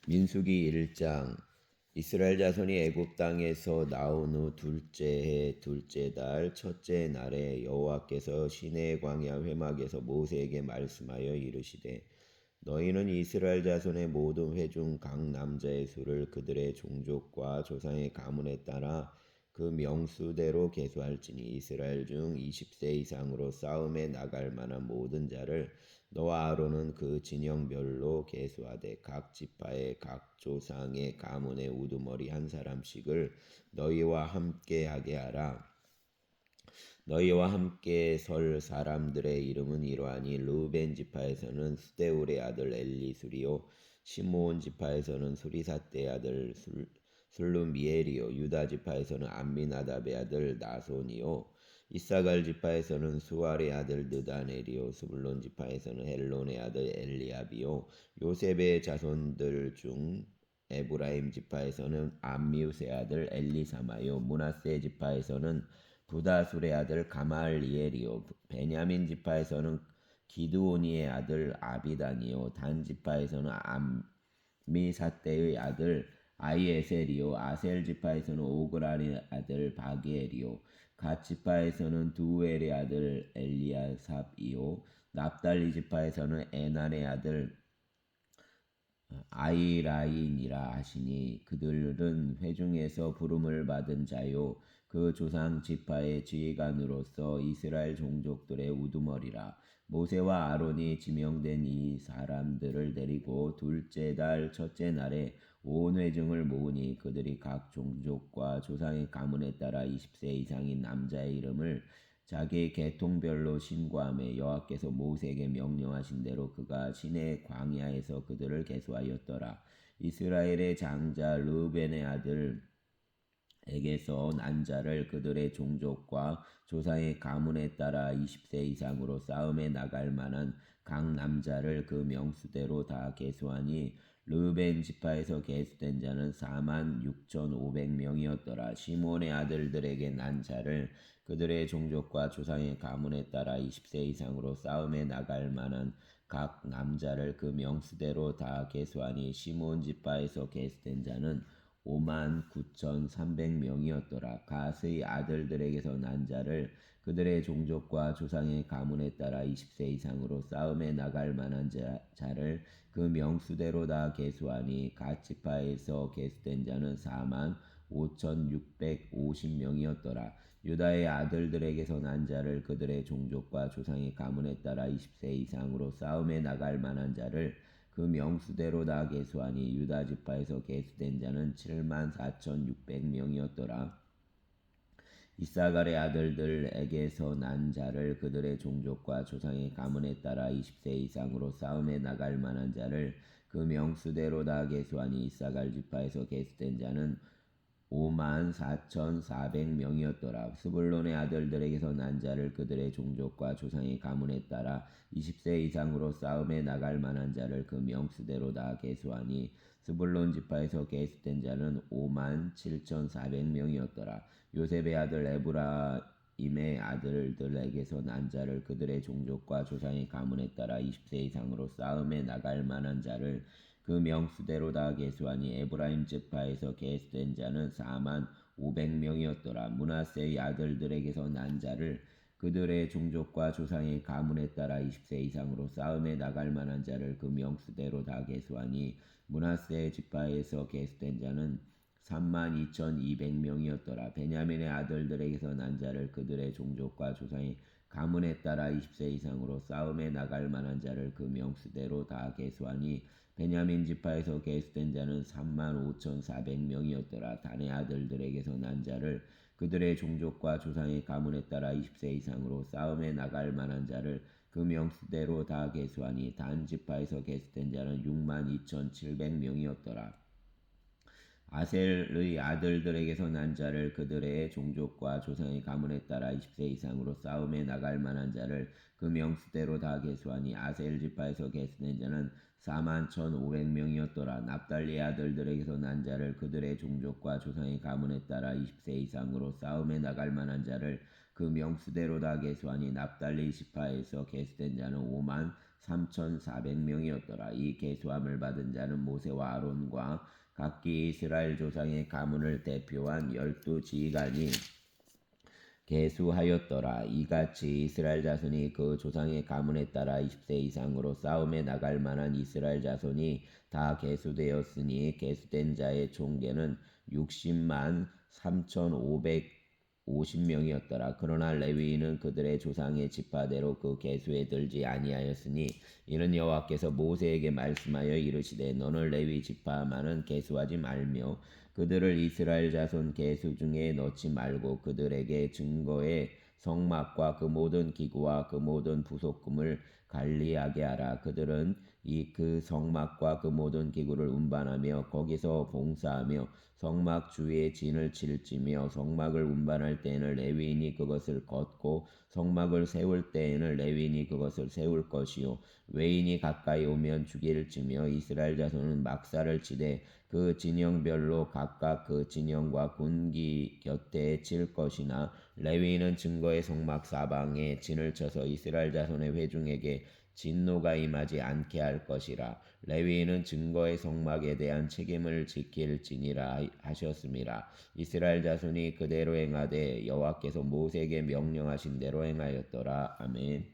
민수기 1장. 이스라엘 자손이 애굽 땅에서 나온 후 둘째 해 둘째 달 첫째 날에 여호와께서 시내 광야 회막에서 모세에게 말씀하여 이르시되 너희는 이스라엘 자손의 모든 회중 각 남자의 수를 그들의 종족과 조상의 가문에 따라 그 명수대로 계수할지니 이스라엘 중 20세 이상으로 싸움에 나갈 만한 모든 자를 너와 아론은 그 진영별로 계수하되 각 지파의 각 조상의 가문의 우두머리 한 사람씩을 너희와 함께 하게 하라. 너희와 함께 설 사람들의 이름은 이러하니 르우벤 지파에서는 스데울의 아들 엘리수리요 시므온 지파에서는 수리삿대의 아들 술루미엘이요 유다 지파에서는 암미나답의 아들 나손이요 이사갈 지파에서는 수알의 아들 느다넬이요 스불론 지파에서는 헬론의 아들 엘리압이요 요셉의 자손들 중 에브라임 지파에서는 암미우스의 아들 엘리사마요 므낫세 지파에서는 부다술의 아들 가말리엘이요 베냐민 지파에서는 기드오니의 아들 아비단이요 단 지파에서는 암미사대의 아들 아이에셀이요 아셀 지파에서는 오그라의 아들 바기엘이요 갓 지파에서는 두엘의 아들 엘리아삽이요 납달리 지파에서는 에난의 아들 아이라인이라 하시니 그들은 회중에서 부름을 받은 자요 그 조상 지파의 지휘관으로서 이스라엘 종족들의 우두머리라. 모세와 아론이 지명된 이 사람들을 데리고 둘째 달 첫째 날에 온 회중을 모으니 그들이 각 종족과 조상의 가문에 따라 20세 이상인 남자의 이름을 자기 계통별로 신고하며 여호와께서 모세에게 명령하신 대로 그가 시내 광야에서 그들을 계수하였더라. 이스라엘의 장자 르벤의 아들에게서 난 자를 그들의 종족과 조상의 가문에 따라 20세 이상으로 싸움에 나갈 만한 각 남자를 그 명수대로 다 계수하니 르벤 지파에서 계수된 자는 46,500명이었더라. 시몬의 아들들에게 난 자를 그들의 종족과 조상의 가문에 따라 20세 이상으로 싸움에 나갈 만한 각 남자를 그 명수대로 다 계수하니 시몬 지파에서 계수된 자는 59,300명이었더라. 갓의 아들들에게서 난 자를 그들의 종족과 조상의 가문에 따라 20세 이상으로 싸움에 나갈 만한 자를 그 명수대로 다 계수하니 갓 지파에서 계수된 자는 45,650명이었더라. 유다의 아들들에게서 난 자를 그들의 종족과 조상의 가문에 따라 20세 이상으로 싸움에 나갈 만한 자를 그 명수대로 다 계수하니 유다 지파에서 계수된 자는 74,600명이었더라. 이사갈의 아들들에게서 난 자를 그들의 종족과 조상의 가문에 따라 20세 이상으로 싸움에 나갈 만한 자를 그 명수대로 다 계수하니 이사갈 지파에서 계수된 자는 54,400명이었더라. 스불론의 아들들에게서 난 자를 그들의 종족과 조상의 가문에 따라 20세 이상으로 싸움에 나갈 만한 자를 그 명수대로 다 계수하니 스불론 지파에서 계수된 자는 57,400명이었더라. 요셉의 아들 에브라임의 아들들에게서 난 자를 그들의 종족과 조상의 가문에 따라 20세 이상으로 싸움에 나갈 만한 자를 그 명수대로 다 계수하니 에브라임 지파에서 계수된 자는 45,000명이었더라. 므낫세의 아들들에게서 난 자를 그들의 종족과 조상의 가문에 따라 20세 이상으로 싸움에 나갈 만한 자를 그 명수대로 다 계수하니 므낫세 지파에서 계수된 자는 32,200명이었더라. 베냐민의 아들들에게서 난 자를 그들의 종족과 조상의 가문에 따라 20세 이상으로 싸움에 나갈 만한 자를 그 명수대로 다 계수하니 베냐민 지파에서 계수된 자는 35,400명이었더라. 단의 아들들에게서 난 자를 그들의 종족과 조상의 가문에 따라 20세 이상으로 싸움에 나갈 만한 자를 그 명수대로 다 계수하니 단 지파에서 계수된 자는 62,700명이었더라. 아셀의 아들들에게서 난 자를 그들의 종족과 조상의 가문에 따라 20세 이상으로 싸움에 나갈 만한 자를 그 명수대로 다 계수하니 아셀 지파에서 계수된 자는 41,500명이었더라. 납달리의 아들들에게서 난 자를 그들의 종족과 조상의 가문에 따라 20세 이상으로 싸움에 나갈 만한 자를 그 명수대로 다 계수하니 납달리 지파에서 계수된 자는 3,400명이었더라. 이 계수함을 받은 자는 모세와 아론과 각기 이스라엘 조상의 가문을 대표한 12지휘관이 계수하였더라. 이같이 이스라엘 자손이 그 조상의 가문에 따라 20세 이상으로 싸움에 나갈 만한 이스라엘 자손이 다 계수되었으니 계수된 자의 총계는 60만 3,550명이었더라. 그러나 레위인은 그들의 조상의 지파대로 그 계수에 들지 아니하였으니 이는 여호와께서 모세에게 말씀하여 이르시되 너는 레위 지파만은 계수하지 말며 그들을 이스라엘 자손 계수 중에 넣지 말고 그들에게 증거의 성막과 그 모든 기구와 그 모든 부속금을 관리하게 하라. 그들은 그 성막과 그 모든 기구를 운반하며 거기서 봉사하며 성막 주위에 진을 칠지며 성막을 운반할 때에는 레위인이 그것을 걷고 성막을 세울 때에는 레위인이 그것을 세울 것이요 외인이 가까이 오면 죽일지며 이스라엘 자손은 막사를 치되 그 진영별로 각각 그 진영과 군기 곁에 칠 것이나 레위인은 증거의 성막 사방에 진을 쳐서 이스라엘 자손의 회중에게 진노가 임하지 않게 할 것이라. 레위인은 증거의 성막에 대한 책임을 지킬지니라 하셨습니다. 이스라엘 자손이 그대로 행하되 여호와께서 모세에게 명령하신 대로 행하였더라. 아멘.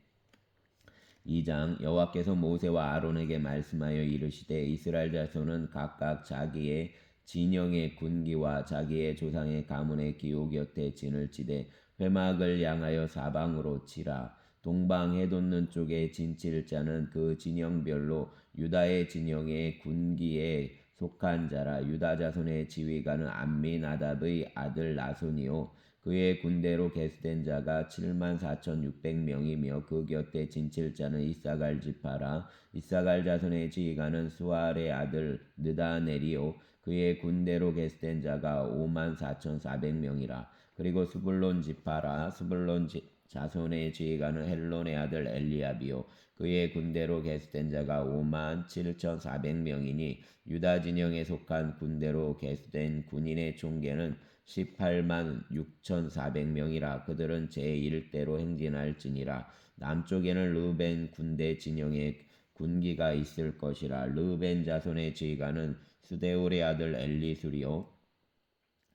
2장 여호와께서 모세와 아론에게 말씀하여 이르시되 이스라엘 자손은 각각 자기의 진영의 군기와 자기의 조상의 가문의 기호 곁에 진을 치되 회막을 향하여 사방으로 치라. 동방 해돋는 쪽에 진칠 자는 그 진영별로 유다의 진영의 군기에 속한 자라. 유다 자손의 지휘관은 암미나답의 아들 나손이요 그의 군대로 계수된 자가 74,600명이며 그 곁에 진칠 자는 이사갈 지파라. 이사갈 자손의 지휘관은 수알의 아들 느다넬이요 그의 군대로 계수된 자가 54,400명이라. 그리고 스불론 지파라. 스불론 자손의 지휘관은 헬론의 아들 엘리압이요 그의 군대로 계수된 자가 57,400명이니 유다 진영에 속한 군대로 계수된 군인의 총계는 18만 6,400명이라. 그들은 제1대로 행진할지니라. 남쪽에는 르벤 군대 진영에 군기가 있을 것이라. 르벤 자손의 지휘관은 스데울의 아들 엘리술이요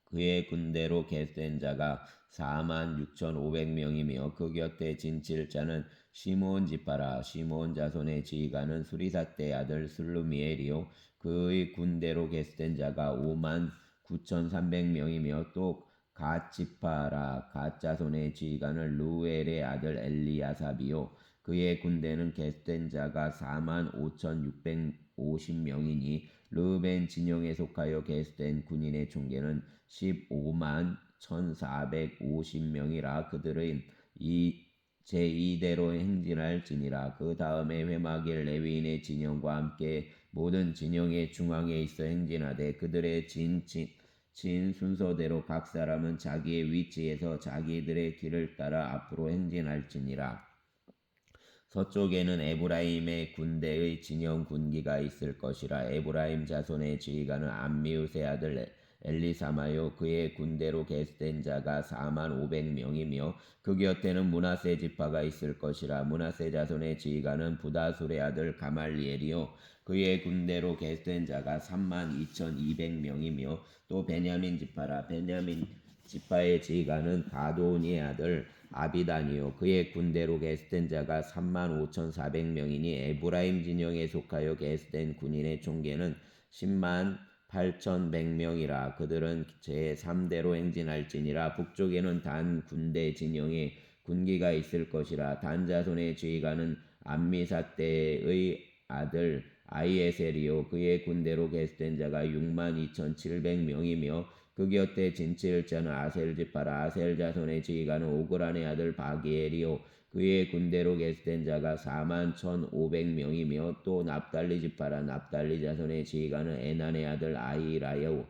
그의 군대로 계수된 자가 4만 6,500명이며 그 곁에 진칠 자는 시므온 지파라. 시므온 자손의 지휘관은 수리사떼의 아들 슬루미엘이요 그의 군대로 계수된 자가 5만 9,300명이며 또 갓 지파라. 갓 자손의 지휘관은 루엘의 아들 엘리야삽이요 그의 군대는 계수된 자가 4만 5,650명이니 르벤 진영에 속하여 계수된 군인의 총계는 15만 1,450명이라. 그들은 제2대로 행진할지니라. 그 다음에 회막일 레위인의 진영과 함께 모든 진영의 중앙에 있어 행진하되 그들의 진 순서대로 각 사람은 자기의 위치에서 자기들의 길을 따라 앞으로 행진할지니라. 서쪽에는 에브라임의 군대의 진영 군기가 있을 것이라. 에브라임 자손의 지휘관은 암미우스의 아들 엘리사마요 그의 군대로 계수된 자가 4만 500명이며 그 곁에는 므낫세 지파가 있을 것이라. 므낫세 자손의 지휘관은 부다술의 아들 가말리엘이요 그의 군대로 계수된 자가 3만 2,200명이며 또 베냐민 지파라. 베냐민 지파의 지휘관은 가도니의 아들 아비단이요 그의 군대로 계수된 자가 3만 5,400명이니 에브라임 진영에 속하여 계수된 군인의 총계는 10만 8,100명이라. 그들은 제3대로 행진할지니라. 북쪽에는 단 군대 진영에 군기가 있을 것이라. 단 자손의 지휘관은 암미사떼의 아들 아이에셀이요 그의 군대로 계수된 자가 6만 2,700명이며 그 곁에 진칠 자는 아셀 지파라. 아셀 자손의 지휘관은 오그란의 아들 바기엘이요 그의 군대로 계수된 자가 4만 1,500명이며 또 납달리 지파라. 납달리 자손의 지휘관은 에난의 아들 아히라요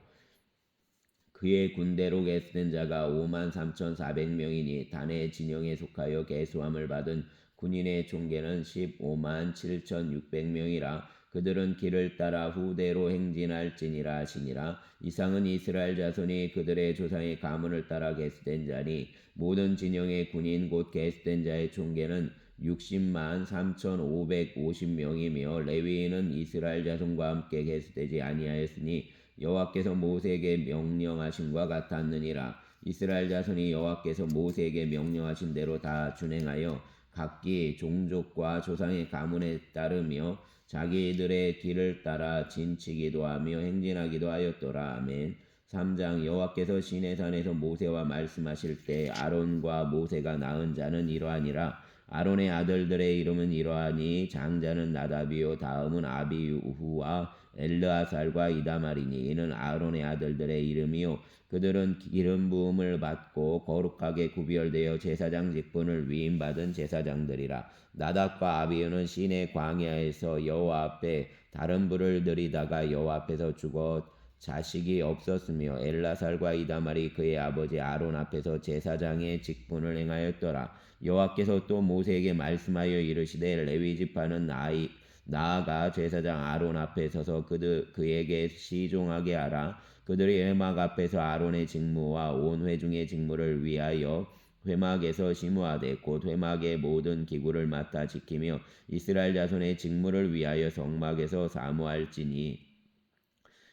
그의 군대로 계수된 자가 5만 3,400명이니 단의 진영에 속하여 계수함을 받은 군인의 총계는 15만 7,600명이라. 그들은 길을 따라 후대로 행진할지니라 하시니라. 이상은 이스라엘 자손이 그들의 조상의 가문을 따라 계수된 자니 모든 진영의 군인 곧 계수된 자의 총계는 60만 3,550명이며 레위인은 이스라엘 자손과 함께 계수되지 아니하였으니 여호와께서 모세에게 명령하신과 같았느니라. 이스라엘 자손이 여호와께서 모세에게 명령하신 대로 다 준행하여 각기 종족과 조상의 가문에 따르며 자기들의 길을 따라 진치기도 하며 행진하기도 하였더라. 아멘. 3장. 여호와께서 시내산에서 모세와 말씀하실 때 아론과 모세가 낳은 자는 이러하니라. 아론의 아들들의 이름은 이러하니 장자는 나답이요 다음은 아비후와 엘르아살과 이다말이니 이는 아론의 아들들의 이름이요 그들은 기름 부음을 받고 거룩하게 구별되어 제사장 직분을 위임받은 제사장들이라. 나답과 아비후는 시내 광야에서 여호와 앞에 다른 불을 들이다가 여호와 앞에서 죽어 자식이 없었으며 엘라살과 이다말이 그의 아버지 아론 앞에서 제사장의 직분을 행하였더라. 여호와께서 또 모세에게 말씀하여 이르시되 레위 지파는 나아가 제사장 아론 앞에 서서 그에게 시종하게 하라. 그들이 회막 앞에서 아론의 직무와 온 회중의 직무를 위하여 회막에서 심우하되 곧 회막의 모든 기구를 맡아 지키며 이스라엘 자손의 직무를 위하여 성막에서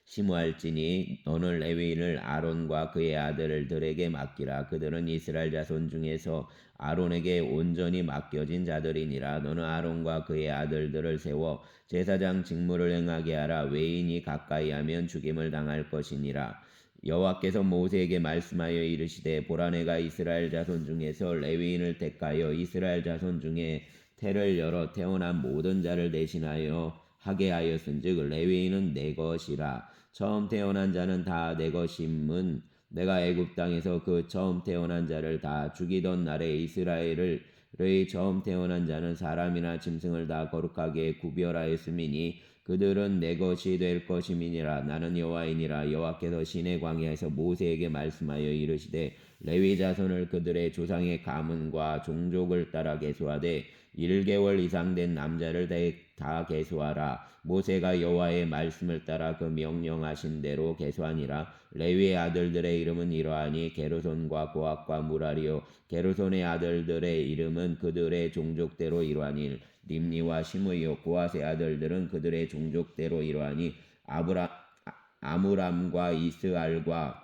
심우할지니 너는 레위인을 아론과 그의 아들들에게 맡기라. 그들은 이스라엘 자손 중에서 아론에게 온전히 맡겨진 자들이니라. 너는 아론과 그의 아들들을 세워 제사장 직무를 행하게 하라. 외인이 가까이 하면 죽임을 당할 것이니라. 여호와께서 모세에게 말씀하여 이르시되 보라 내가 이스라엘 자손 중에서 레위인을 택하여 이스라엘 자손 중에 태를 열어 태어난 모든 자를 대신하여 하게 하였은즉 레위인은 내 것이라. 처음 태어난 자는 다 내 것임은 내가 애굽 땅에서 그 처음 태어난 자를 다 죽이던 날에 이스라엘의 처음 태어난 자는 사람이나 짐승을 다 거룩하게 구별하였음이니 그들은 내 것이 될 것임이니라. 나는 여호와이니라. 여호와께서 시내 광야에서 모세에게 말씀하여 이르시되 레위 자손을 그들의 조상의 가문과 종족을 따라 계수하되 1개월 이상 된 남자를 다 계수하라. 모세가 여호와의 말씀을 따라 그 명령하신 대로 계수하니라. 레위의 아들들의 이름은 이러하니 게르손과 고핫과 무라리요 게르손의 아들들의 이름은 그들의 종족대로 이러하니 림니와 시므이요 고핫의 아들들은 그들의 종족대로 이러하니 아므람과 이스알과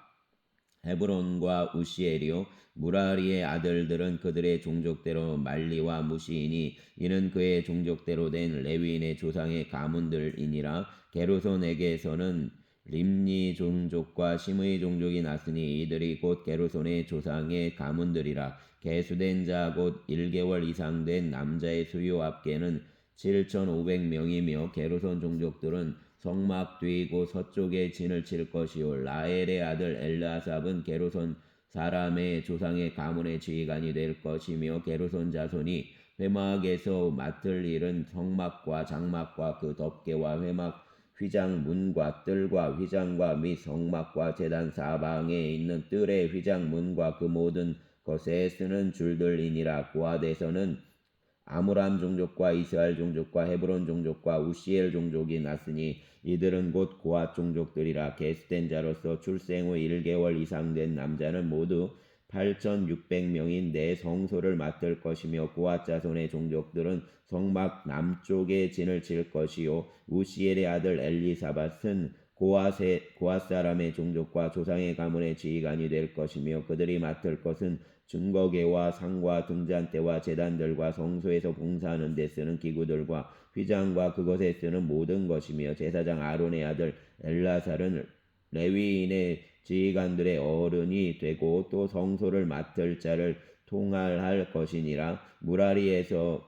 헤브론과 우시엘이요 무라리의 아들들은 그들의 종족대로 말리와 무시이니 이는 그의 종족대로 된 레위인의 조상의 가문들이니라. 게르손에게서는 림니 종족과 시므이 종족이 났으니 이들이 곧 게르손의 조상의 가문들이라. 계수된 자 곧 1개월 이상 된 남자의 수요 합계는 7,500명이며 게르손 종족들은 성막 뒤 곧 서쪽에 진을 칠 것이요 라헬의 아들 엘르아삽은 게르손 사람의 조상의 가문의 지휘관이 될 것이며 게르손 자손이 회막에서 맡을 일은 성막과 장막과 그 덮개와 회막 휘장 문과 뜰과 휘장과 및 성막과 제단 사방에 있는 뜰의 휘장 문과 그 모든 것에 쓰는 줄들이니라. 고핫에서는 아므람 종족과 이스라엘 종족과 헤브론 종족과 우시엘 종족이 났으니 이들은 곧 고핫 종족들이라. 계수된 자로서 출생 후 1개월 이상 된 남자는 모두 8,600명인데 성소를 맡을 것이며 고핫 자손의 종족들은 성막 남쪽에 진을 칠 것이요 우시엘의 아들 엘리사밧은 고핫 사람의 종족과 조상의 가문의 지휘관이 될 것이며 그들이 맡을 것은 증거계와 상과 등잔대와 제단들과 성소에서 봉사하는 데 쓰는 기구들과 휘장과 그것에 쓰는 모든 것이며 제사장 아론의 아들 엘라살은 레위인의 지휘관들의 어른이 되고 또 성소를 맡을 자를 통할할 것이니라. 무라리에서는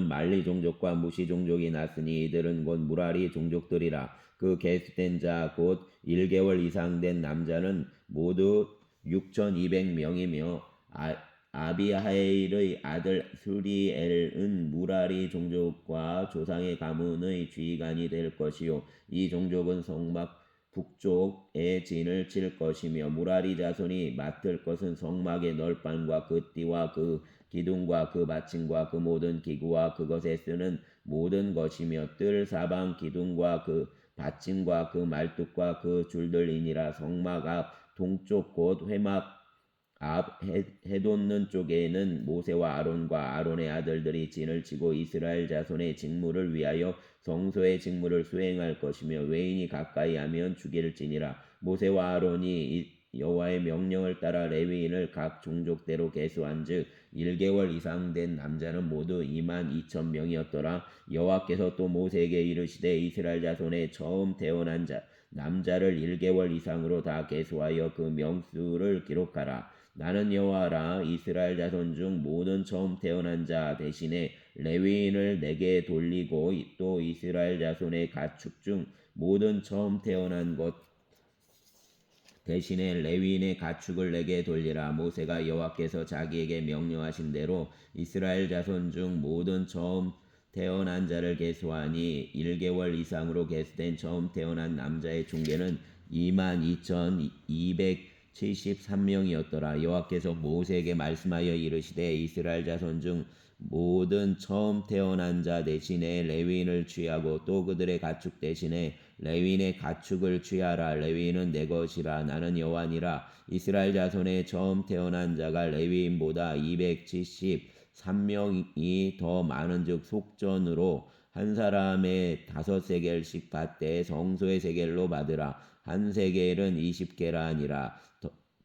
말리 종족과 무시 종족이 났으니 이들은 곧 무라리 종족들이라. 그 계수된 자 곧 1개월 이상 된 남자는 모두 6,200명이며 아비하일의 아들 스리엘은 무라리 종족과 조상의 가문의 지휘관이 될 것이요 이 종족은 성막 북쪽에 진을 칠 것이며 무라리 자손이 맡을 것은 성막의 널판과 그 띠와 그 기둥과 그 받침과 그 모든 기구와 그것에 쓰는 모든 것이며 뜰 사방 기둥과 그 받침과 그 말뚝과 그 줄들이니라. 성막 앞 동쪽 곧 회막 앞 해돋는 쪽에는 모세와 아론과 아론의 아들들이 진을 치고 이스라엘 자손의 직무를 위하여 성소의 직무를 수행할 것이며 외인이 가까이 하면 죽일지니라. 모세와 아론이 여호와의 명령을 따라 레위인을 각 종족대로 계수한즉 1개월 이상 된 남자는 모두 22,000명이었더라. 여호와께서 또 모세에게 이르시되 이스라엘 자손의 처음 태어난 자 남자를 1개월 이상으로 다 계수하여 그 명수를 기록하라. 나는 여호와라. 이스라엘 자손 중 모든 처음 태어난 자 대신에 레위인을 내게 돌리고 또 이스라엘 자손의 가축 중 모든 처음 태어난 것 대신에 레위인의 가축을 내게 돌리라. 모세가 여호와께서 자기에게 명령하신 대로 이스라엘 자손 중 모든 처음 태어난 자를 계수하니 1개월 이상으로 계수된 처음 태어난 남자의 중계는 22,273명이었더라. 여호와께서 모세에게 말씀하여 이르시되 이스라엘 자손 중 모든 처음 태어난 자 대신에 레위인을 취하고 또 그들의 가축 대신에 레위인의 가축을 취하라. 레위인은 내 것이라. 나는 여호와니라. 이스라엘 자손의 처음 태어난 자가 레위인보다 273명이 더 많은즉 속전으로 한 사람의 5세겔씩 받되 성소의 세겔로 받으라. 한 세겔은 20개라 하니라.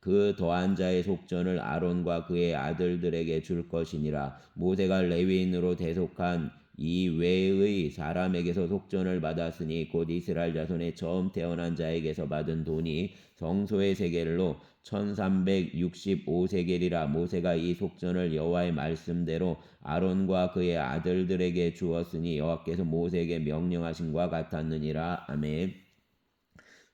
그 더한 자의 속전을 아론과 그의 아들들에게 줄 것이니라. 모세가 레위인으로 대속한 이 외의 사람에게서 속전을 받았으니 곧 이스라엘 자손의 처음 태어난 자에게서 받은 돈이 성소의 세겔로 1365세겔이라. 모세가 이 속전을 여호와의 말씀대로 아론과 그의 아들들에게 주었으니 여호와께서 모세에게 명령하신 것 같았느니라. 아멘.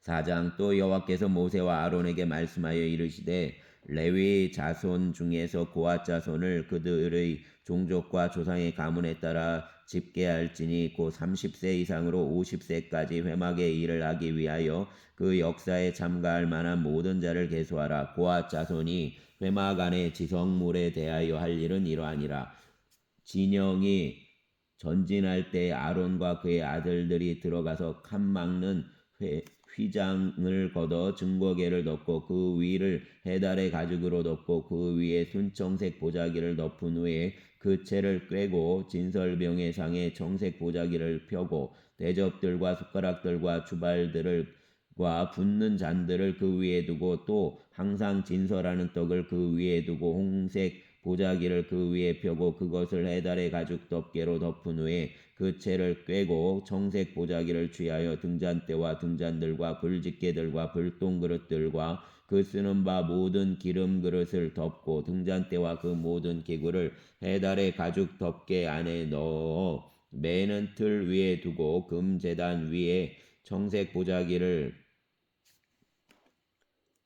4장. 또 여호와께서 모세와 아론에게 말씀하여 이르시되 레위 자손 중에서 고앗 자손을 그들의 종족과 조상의 가문에 따라 집계할지니 곧 30세 이상으로 50세까지 회막의 일을 하기 위하여 그 역사에 참가할 만한 모든 자를 계수하라. 고앗 자손이 회막 안의 지성물에 대하여 할 일은 이러하니라. 진영이 전진할 때 아론과 그의 아들들이 들어가서 칸 막는 휘장을 걷어 증거계를 덮고 그 위를 해달의 가죽으로 덮고 그 위에 순청색 보자기를 덮은 후에 그 채를 꿰고 진설병의 상에 청색 보자기를 펴고 대접들과 숟가락들과 주발들과 붓는 잔들을 그 위에 두고 또 항상 진설하는 떡을 그 위에 두고 홍색 보자기를 그 위에 펴고 그것을 해달의 가죽 덮개로 덮은 후에 그 채를 꿰고 청색 보자기를 취하여 등잔대와 등잔들과 불집게들과 불똥그릇들과 그 쓰는 바 모든 기름 그릇을 덮고 등잔대와 그 모든 기구를 해달의 가죽 덮개 안에 넣어 매는 틀 위에 두고 금 제단 위에 청색 보자기를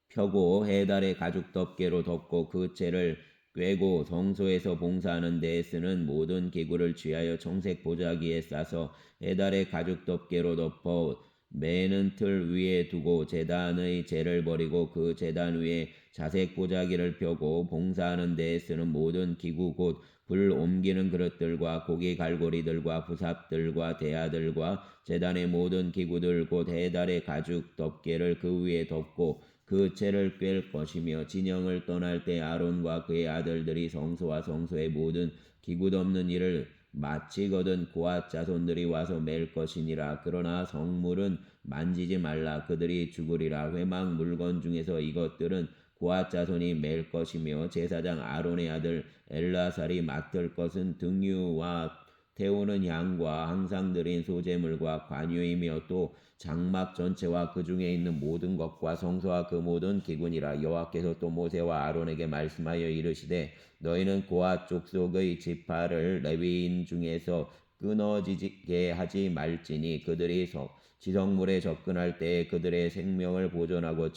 펴고 해달의 가죽 덮개로 덮고 그 채를 꿰고 성소에서 봉사하는 데에 쓰는 모든 기구를 취하여 청색 보자기에 싸서 해달의 가죽 덮개로 덮어 매는 틀 위에 두고 제단의 재를 버리고 그 제단 위에 자색 보자기를 펴고 봉사하는 데에 쓰는 모든 기구 곧 불 옮기는 그릇들과 고기 갈고리들과 부삽들과 대야들과 제단의 모든 기구들 곧 해달의 가죽 덮개를 그 위에 덮고 그 채를 꿰 것이며 진영을 떠날 때 아론과 그의 아들들이 성소와 성소의 모든 기구 덮는 일을 마치거든 고앗 자손들이 와서 맬 것이니라. 그러나 성물은 만지지 말라. 그들이 죽으리라. 회막 물건 중에서 이것들은 고앗 자손이 맬 것이며 제사장 아론의 아들 엘라살이 맡을 것은 등유와 태우는 향과 항상 드린 소제물과 관유이며 또 장막 전체와 그 중에 있는 모든 것과 성소와 그 모든 기구니라. 여호와께서 또 모세와 아론에게 말씀하여 이르시되 너희는 고앗 족속의 지파를 레위인 중에서 끊어지게 하지 말지니 그들이 지성물에 접근할 때에 그들의 생명을 보존하고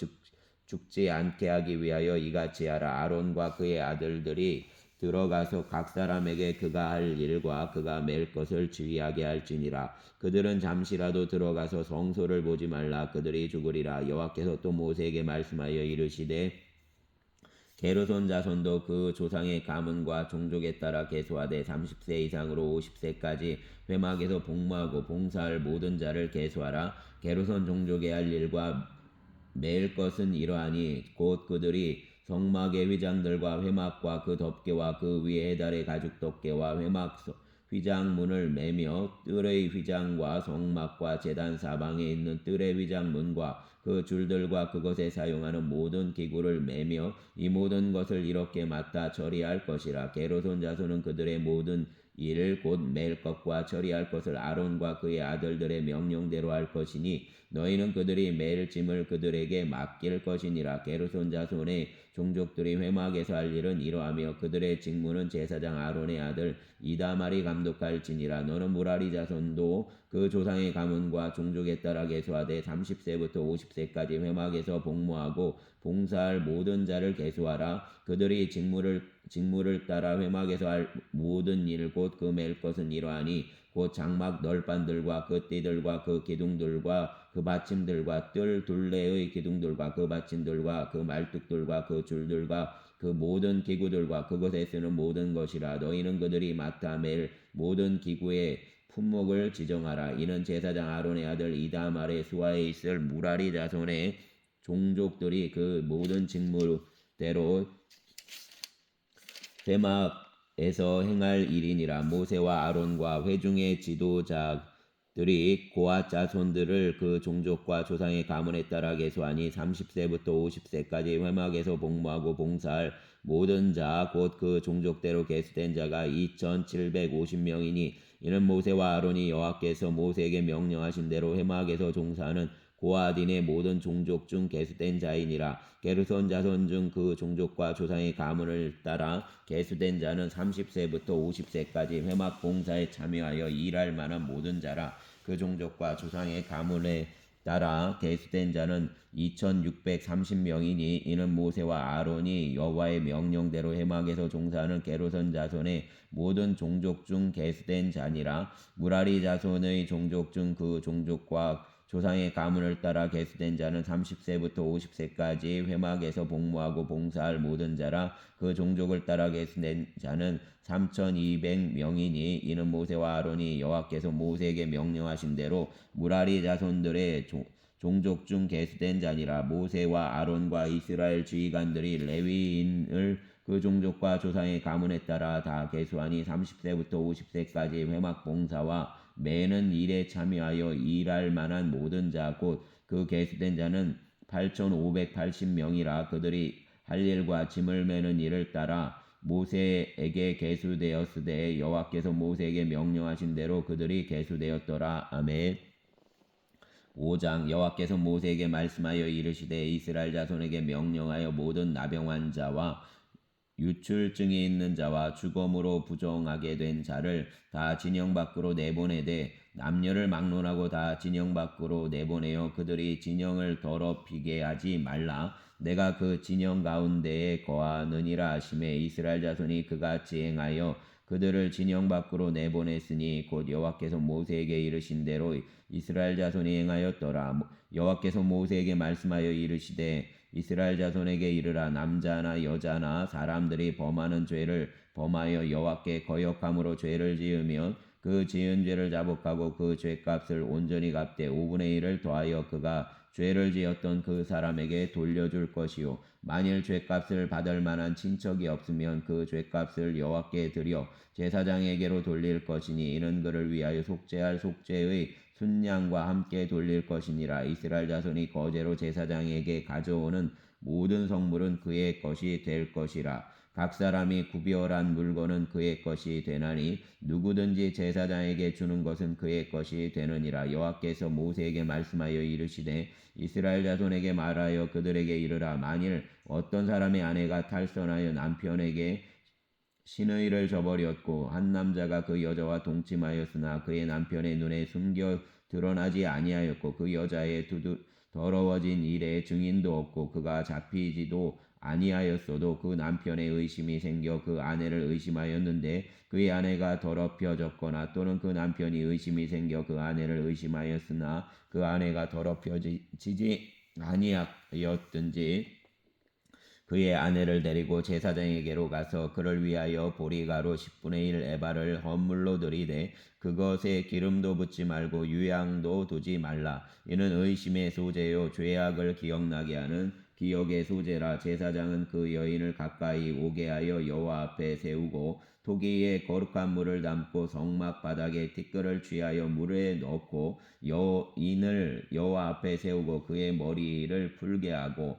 죽지 않게 하기 위하여 이같이 하라. 아론과 그의 아들들이 들어가서 각 사람에게 그가 할 일과 그가 맬 것을 지휘하게 할지니라. 그들은 잠시라도 들어가서 성소를 보지 말라. 그들이 죽으리라. 여호와께서 또 모세에게 말씀하여 이르시되 게르손 자손도 그 조상의 가문과 종족에 따라 계수하되 30세 이상으로 50세까지 회막에서 복무하고 봉사할 모든 자를 계수하라. 게르손 종족의 할 일과 맬 것은 이러하니 곧 그들이 성막의 휘장들과 회막과 그 덮개와 그 위에 해달의 가죽 덮개와 회막 휘장문을 매며 뜰의 휘장과 성막과 제단 사방에 있는 뜰의 휘장문과 그 줄들과 그것에 사용하는 모든 기구를 매며 이 모든 것을 이렇게 맡아 처리할 것이라. 게르손 자손은 그들의 모든 일 곧 맬 것과 처리할 것을 아론과 그의 아들들의 명령대로 할 것이니 너희는 그들이 맬 짐을 그들에게 맡길 것이니라. 게르손 자손의 종족들이 회막에서 할 일은 이러하며 그들의 직무는 제사장 아론의 아들 이다말이 감독할지니라. 너는 무라리 자손도 그 조상의 가문과 종족에 따라 계수하되 30세부터 50세까지 회막에서 복무하고 봉사할 모든 자를 계수하라. 그들이 직무를 따라 회막에서 할 모든 일 곧 그 맬 것은 이러하니 곧 장막 널판들과 그 띠들과 그 기둥들과 그 받침들과 뜰 둘레의 기둥들과 그 받침들과 그 말뚝들과 그 줄들과 그 모든 기구들과 그것에 쓰는 모든 것이라. 너희는 그들이 맡아 맬 모든 기구의 품목을 지정하라. 이는 제사장 아론의 아들 이다말의 수하에 있을 무라리 자손의 종족들이 그 모든 직무대로 회막에서 행할 일이니라. 모세와 아론과 회중의 지도자들이 고앗 자손들을 그 종족과 조상의 가문에 따라 계수하니 30세부터 50세까지 회막에서 복무하고 봉사할 모든 자 곧 그 종족대로 계수된 자가 2750명이니 이는 모세와 아론이 여호와께서 모세에게 명령하신 대로 회막에서 종사하는 고아딘의 모든 종족 중 계수된 자이니라. 게르손 자손 중 그 종족과 조상의 가문을 따라 계수된 자는 30세부터 50세까지 회막 봉사에 참여하여 일할 만한 모든 자라. 그 종족과 조상의 가문에 따라 계수된 자는 2630명이니 이는 모세와 아론이 여호와의 명령대로 회막에서 종사하는 게르손 자손의 모든 종족 중 계수된 자니라. 무라리 자손의 종족 중 그 종족과 조상의 가문을 따라 계수된 자는 30세부터 50세까지 회막에서 복무하고 봉사할 모든 자라. 그 종족을 따라 계수된 자는 3200명이니 이는 모세와 아론이 여호와께서 모세에게 명령하신 대로 무라리 자손들의 종족 중 계수된 자니라. 모세와 아론과 이스라엘 지휘관들이 레위인을 그 종족과 조상의 가문에 따라 다 계수하니 30세부터 50세까지 회막 봉사와 매는 일에 참여하여 일할 만한 모든 자 곧 그 계수된 자는 8580명이라. 그들이 할 일과 짐을 매는 일을 따라 모세에게 계수되었으되 여호와께서 모세에게 명령하신 대로 그들이 계수되었더라. 아멘. 5장. 여호와께서 모세에게 말씀하여 이르시되 이스라엘 자손에게 명령하여 모든 나병환 자와 유출증이 있는 자와 죽음으로 부정하게 된 자를 다 진영 밖으로 내보내되 남녀를 막론하고 다 진영 밖으로 내보내어 그들이 진영을 더럽히게 하지 말라. 내가 그 진영 가운데에 거하느니라 하시매 이스라엘 자손이 그같이 행하여 그들을 진영 밖으로 내보냈으니 곧 여호와께서 모세에게 이르신 대로 이스라엘 자손이 행하였더라. 여호와께서 모세에게 말씀하여 이르시되 이스라엘 자손에게 이르라. 남자나 여자나 사람들이 범하는 죄를 범하여 여호와께 거역함으로 죄를 지으면 그 지은 죄를 자복하고 그 죄값을 온전히 갚되 5분의 1을 더하여 그가 죄를 지었던 그 사람에게 돌려줄 것이요 만일 죄값을 받을 만한 친척이 없으면 그 죄값을 여호와께 드려 제사장에게로 돌릴 것이니 이는 그를 위하여 속죄할 속죄의 순양과 함께 돌릴 것이니라. 이스라엘 자손이 거제로 제사장에게 가져오는 모든 성물은 그의 것이 될 것이라. 각 사람이 구별한 물건은 그의 것이 되나니 누구든지 제사장에게 주는 것은 그의 것이 되느니라. 여호와께서 모세에게 말씀하여 이르시되 이스라엘 자손에게 말하여 그들에게 이르라. 만일 어떤 사람의 아내가 탈선하여 남편에게 신의를 저버렸고 한 남자가 그 여자와 동침하였으나 그의 남편의 눈에 숨겨 드러나지 아니하였고 그 여자의 더러워진 일에 증인도 없고 그가 잡히지도 아니하였어도 그 남편의 의심이 생겨 그 아내를 의심하였는데 그의 아내가 더럽혀졌거나 또는 그 남편이 의심이 생겨 그 아내를 의심하였으나 그 아내가 더럽혀지지 아니하였든지 그의 아내를 데리고 제사장에게로 가서 그를 위하여 보리가루 10분의 1 에바를 헌물로 드리되 그것에 기름도 붓지 말고 유향도 두지 말라. 이는 의심의 소재요 죄악을 기억나게 하는 기억의 소재라. 제사장은 그 여인을 가까이 오게 하여 여호와 앞에 세우고 토기에 거룩한 물을 담고 성막 바닥에 티끌을 취하여 물에 넣고 여인을 여호와 앞에 세우고 그의 머리를 풀게 하고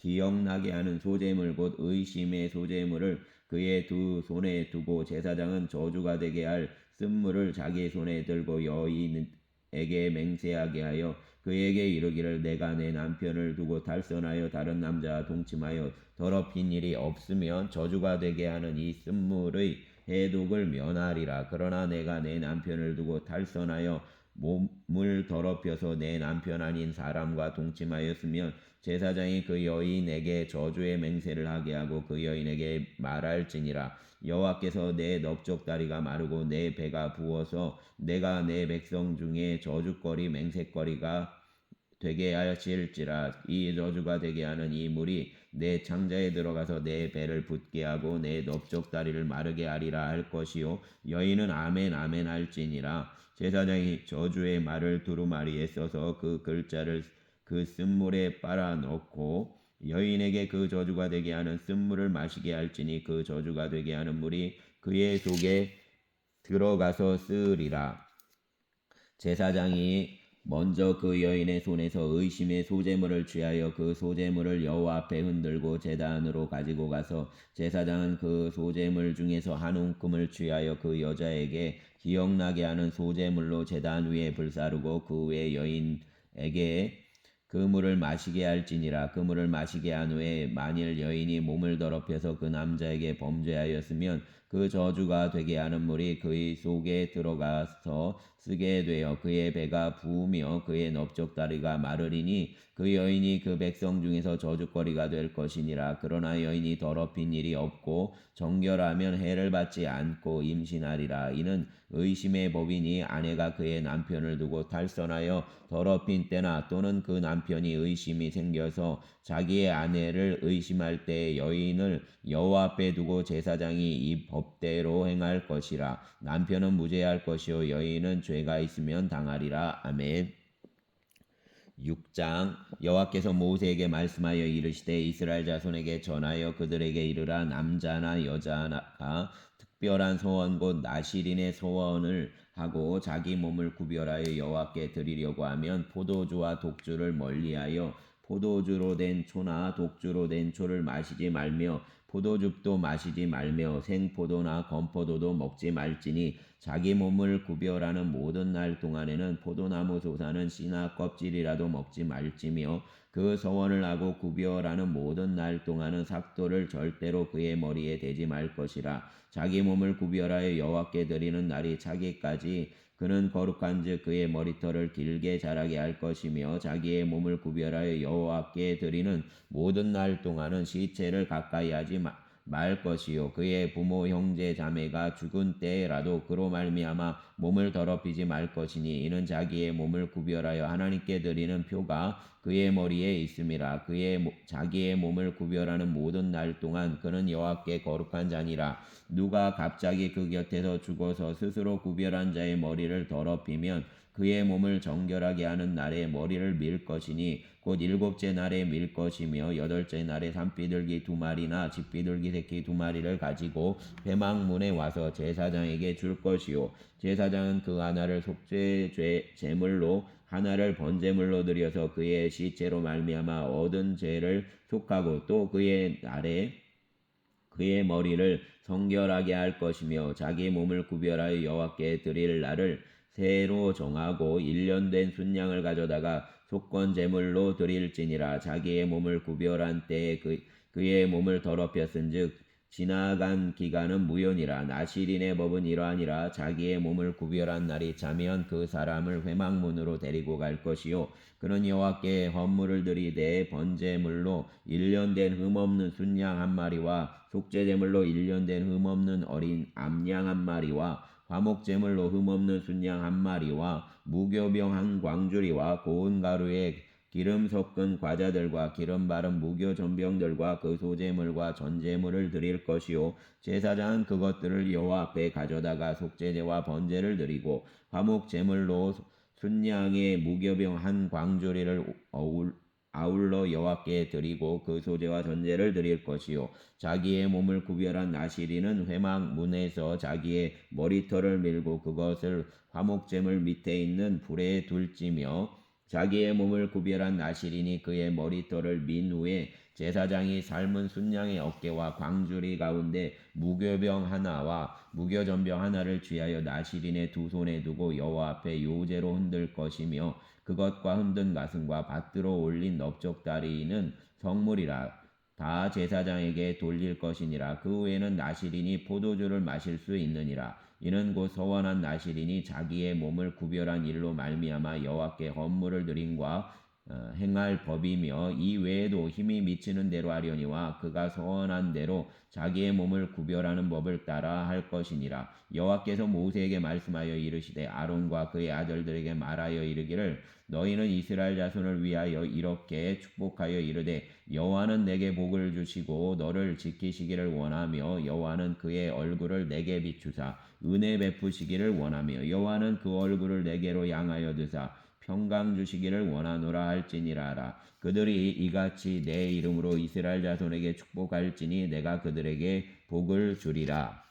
기억나게 하는 소재물 곧 의심의 소재물을 그의 두 손에 두고 제사장은 저주가 되게 할 쓴물을 자기 손에 들고 여인에게 맹세하게 하여 그에게 이르기를 내가 내 남편을 두고 탈선하여 다른 남자와 동침하여 더럽힌 일이 없으면 저주가 되게 하는 이 쓴물의 해독을 면하리라. 그러나 내가 내 남편을 두고 탈선하여 몸을 더럽혀서 내 남편 아닌 사람과 동침하였으면 제사장이 그 여인에게 저주의 맹세를 하게 하고 그 여인에게 말할지니라. 여호와께서 내 넓적다리가 마르고 내 배가 부어서 내가 내 백성 중에 저주거리 맹세거리가 되게 하실지라. 이 저주가 되게 하는 이 물이 내 창자에 들어가서 내 배를 붓게 하고 내 넓적다리를 마르게 하리라 할 것이요 여인은 아멘 아멘 할지니라. 제사장이 저주의 말을 두루마리에 써서 그 글자를 그 쓴물에 빨아 넣고 여인에게 그 저주가 되게 하는 쓴물을 마시게 할지니 그 저주가 되게 하는 물이 그의 속에 들어가서 쓰으리라. 제사장이 먼저 그 여인의 손에서 의심의 소재물을 취하여 그 소재물을 여호와 앞에 흔들고 제단으로 가지고 가서 제사장은 그 소재물 중에서 한 움큼을 취하여 그 여자에게 기억나게 하는 소재물로 제단 위에 불사르고 그 후에 여인에게 그 물을 마시게 할지니라. 그 물을 마시게 한 후에 만일 여인이 몸을 더럽혀서 그 남자에게 범죄하였으면 그 저주가 되게 하는 물이 그의 속에 들어가서 쓰게 되어 그의 배가 부으며 그의 넓적다리가 마르리니 그 여인이 그 백성 중에서 저주거리가 될 것이니라. 그러나 여인이 더럽힌 일이 없고 정결하면 해를 받지 않고 임신하리라. 이는 의심의 법이니 아내가 그의 남편을 두고 탈선하여 더럽힌 때나 또는 그 남편이 의심이 생겨서 자기의 아내를 의심할 때 여인을 여호와 앞에 두고 제사장이 이 법대로 행할 것이라. 남편은 무죄할 것이요 여인은 죄가 있으면 당하리라. 아멘. 6장 여호와께서 모세에게 말씀하여 이르시되 이스라엘 자손에게 전하여 그들에게 이르라. 남자나 여자가 특별한 소원 곧 나실인의 소원을 하고 자기 몸을 구별하여 여호와께 드리려고 하면 포도주와 독주를 멀리하여 포도주로 된 초나 독주로 된 초를 마시지 말며 포도즙도 마시지 말며 생포도나 건포도도 먹지 말지니 자기 몸을 구별하는 모든 날 동안에는 포도나무 솟아는 씨나 껍질이라도 먹지 말지며 그 서원을 하고 구별하는 모든 날 동안은 삭도를 절대로 그의 머리에 대지 말 것이라. 자기 몸을 구별하여 여호와께 드리는 날이 차기까지 그는 거룩한즉 그의 머리털을 길게 자라게 할 것이며 자기의 몸을 구별하여 여호와께 드리는 모든 날 동안은 시체를 가까이 하지 말 것이요 그의 부모 형제 자매가 죽은 때라도 그로 말미암아 몸을 더럽히지 말 것이니 이는 자기의 몸을 구별하여 하나님께 드리는 표가 그의 머리에 있음이라. 자기의 몸을 구별하는 모든 날 동안 그는 여호와께 거룩한 자니라. 누가 갑자기 그 곁에서 죽어서 스스로 구별한 자의 머리를 더럽히면 그의 몸을 정결하게 하는 날에 머리를 밀 것이니 곧 일곱째 날에 밀 것이며 여덟째 날에 산비둘기 2마리나 집비둘기 새끼 2마리를 가지고 회막문에 와서 제사장에게 줄 것이요 제사장은 그 하나를 속죄 제물로 하나를 번제물로 드려서 그의 시체로 말미암아 얻은 죄를 속하고 또 그의 날에 그의 머리를 성결하게 할 것이며 자기 몸을 구별하여 여호와께 드릴 날을 새로 정하고 1년 된 순양을 가져다가 속건 제물로 드릴지니라. 자기의 몸을 구별한 때에 그의 몸을 더럽혔은즉 지나간 기간은 무효니라. 나실인의 법은 이러하니라. 자기의 몸을 구별한 날이 차면 그 사람을 회막문으로 데리고 갈 것이요 그는 여호와께 헌물을 드리되 번제물로 1년 된 흠없는 순양 한 마리와 속죄제물로 1년 된 흠없는 어린 암양 한 마리와 화목제물로 흠없는 순양 한 마리와 무교병 한 광주리와 고운 가루에 기름 섞은 과자들과 기름 바른 무교 전병들과 그 소제물과 전제물을 드릴 것이요 제사장은 그것들을 여호와 앞에 가져다가 속죄제와 번제를 드리고 화목 제물로 순양의 무교병 한 광주리를 아울러 여호와께 드리고 그 소제와 전제를 드릴 것이요 자기의 몸을 구별한 나시리는 회막 문에서 자기의 머리털을 밀고 그것을 화목제물 밑에 있는 불에 둘지며 자기의 몸을 구별한 나시린이 그의 머리털을 민 후에 제사장이 삶은 순양의 어깨와 광주리 가운데 무교병 하나와 무교전병 하나를 쥐하여 나시린의 두 손에 두고 여호와 앞에 요제로 흔들 것이며 그것과 흔든 가슴과 밭으로 올린 넓적다리는 성물이라 다 제사장에게 돌릴 것이니라. 그 후에는 나시린이 포도주를 마실 수 있느니라. 이는 곧 서원한 나시린이 자기의 몸을 구별한 일로 말미암아 여호와께 헌물을 드림과 행할 법이며 이 외에도 힘이 미치는 대로 하려니와 그가 서원한 대로 자기의 몸을 구별하는 법을 따라 할 것이니라. 여호와께서 모세에게 말씀하여 이르시되 아론과 그의 아들들에게 말하여 이르기를 너희는 이스라엘 자손을 위하여 이렇게 축복하여 이르되 여호와는 내게 복을 주시고 너를 지키시기를 원하며 여호와는 그의 얼굴을 내게 비추사 은혜 베푸시기를 원하며 여호와는 그 얼굴을 내게로 향하여 드사 평강 주시기를 원하노라 할지니라. 그들이 이같이 내 이름으로 이스라엘 자손에게 축복할지니 내가 그들에게 복을 주리라.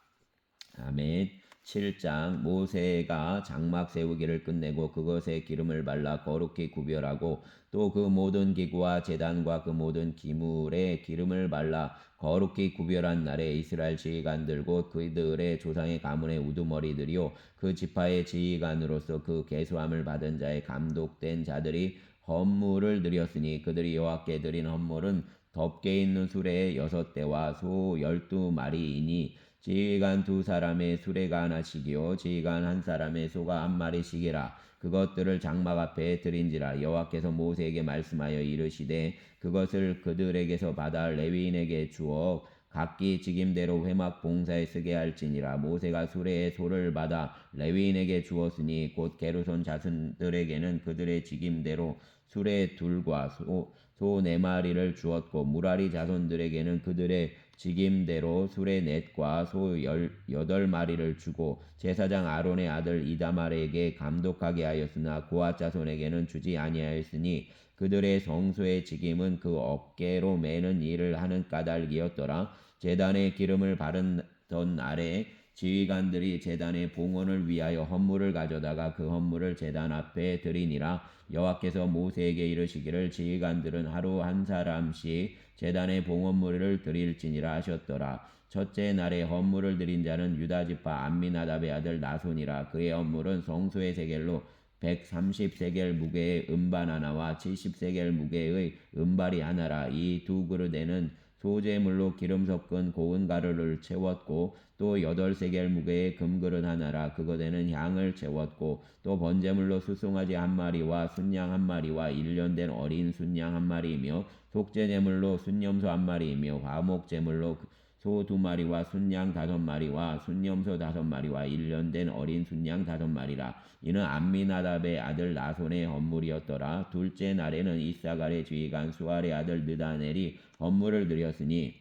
아멘. 7장 모세가 장막 세우기를 끝내고 그것에 기름을 발라 거룩히 구별하고 또 그 모든 기구와 제단과 그 모든 기물에 기름을 발라 거룩히 구별한 날에 이스라엘 지휘관들 곧 그들의 조상의 가문의 우두머리들이요 그 지파의 지휘관으로서 그 계수함을 받은 자의 감독된 자들이 헌물을 드렸으니 그들이 여호와께 드린 헌물은 덮개 있는 수레 6대와 소 12마리이니 지휘관 2사람의 수레가 하나씩이요 지휘관 1사람의 소가 1마리씩이라. 그것들을 장막 앞에 드린지라. 여호와께서 모세에게 말씀하여 이르시되 그것을 그들에게서 받아 레위인에게 주어 각기 직임대로 회막 봉사에 쓰게 할지니라. 모세가 수레의 소를 받아 레위인에게 주었으니 곧 게르손 자손들에게는 그들의 직임대로 수레 둘과 소 4마리를 주었고 무라리 자손들에게는 그들의 직임대로 수레 넷과 소 18마리를 주고 제사장 아론의 아들 이다말에게 감독하게 하였으나 고앗 자손에게는 주지 아니하였으니 그들의 성소의 직임은 그 어깨로 매는 일을 하는 까닭이었더라. 제단에 기름을 바르던 날에 지휘관들이 제단의 봉헌을 위하여 헌물을 가져다가 그 헌물을 제단 앞에 드리니라. 여호와께서 모세에게 이르시기를 지휘관들은 하루 1사람씩 제단의 봉헌물을 드릴지니라 하셨더라. 첫째 날에 헌물을 드린 자는 유다지파 암미나답의 아들 나손이라. 그의 헌물은 성소의 세겔로 130세겔 무게의 음반 하나와 70세겔 무게의 음발이 하나라. 이 두 그릇에는 소제물로 기름 섞은 고운 가루를 채웠고 또 8세겔 무게의 금그릇 하나라. 그것에는 향을 채웠고 또 번제물로 수송아지 1마리와 순양 1마리와 1년 된 어린 순양 1마리이며 속죄제물로 순염소 1마리이며 화목제물로 소 2마리와 순양 5마리와 순염소 5마리와 1년 된 어린 순양 5마리라. 이는 암미나답의 아들 나손의 헌물이었더라. 둘째 날에는 이사갈의 지휘관 수알의 아들 느다넬이 헌물을 드렸으니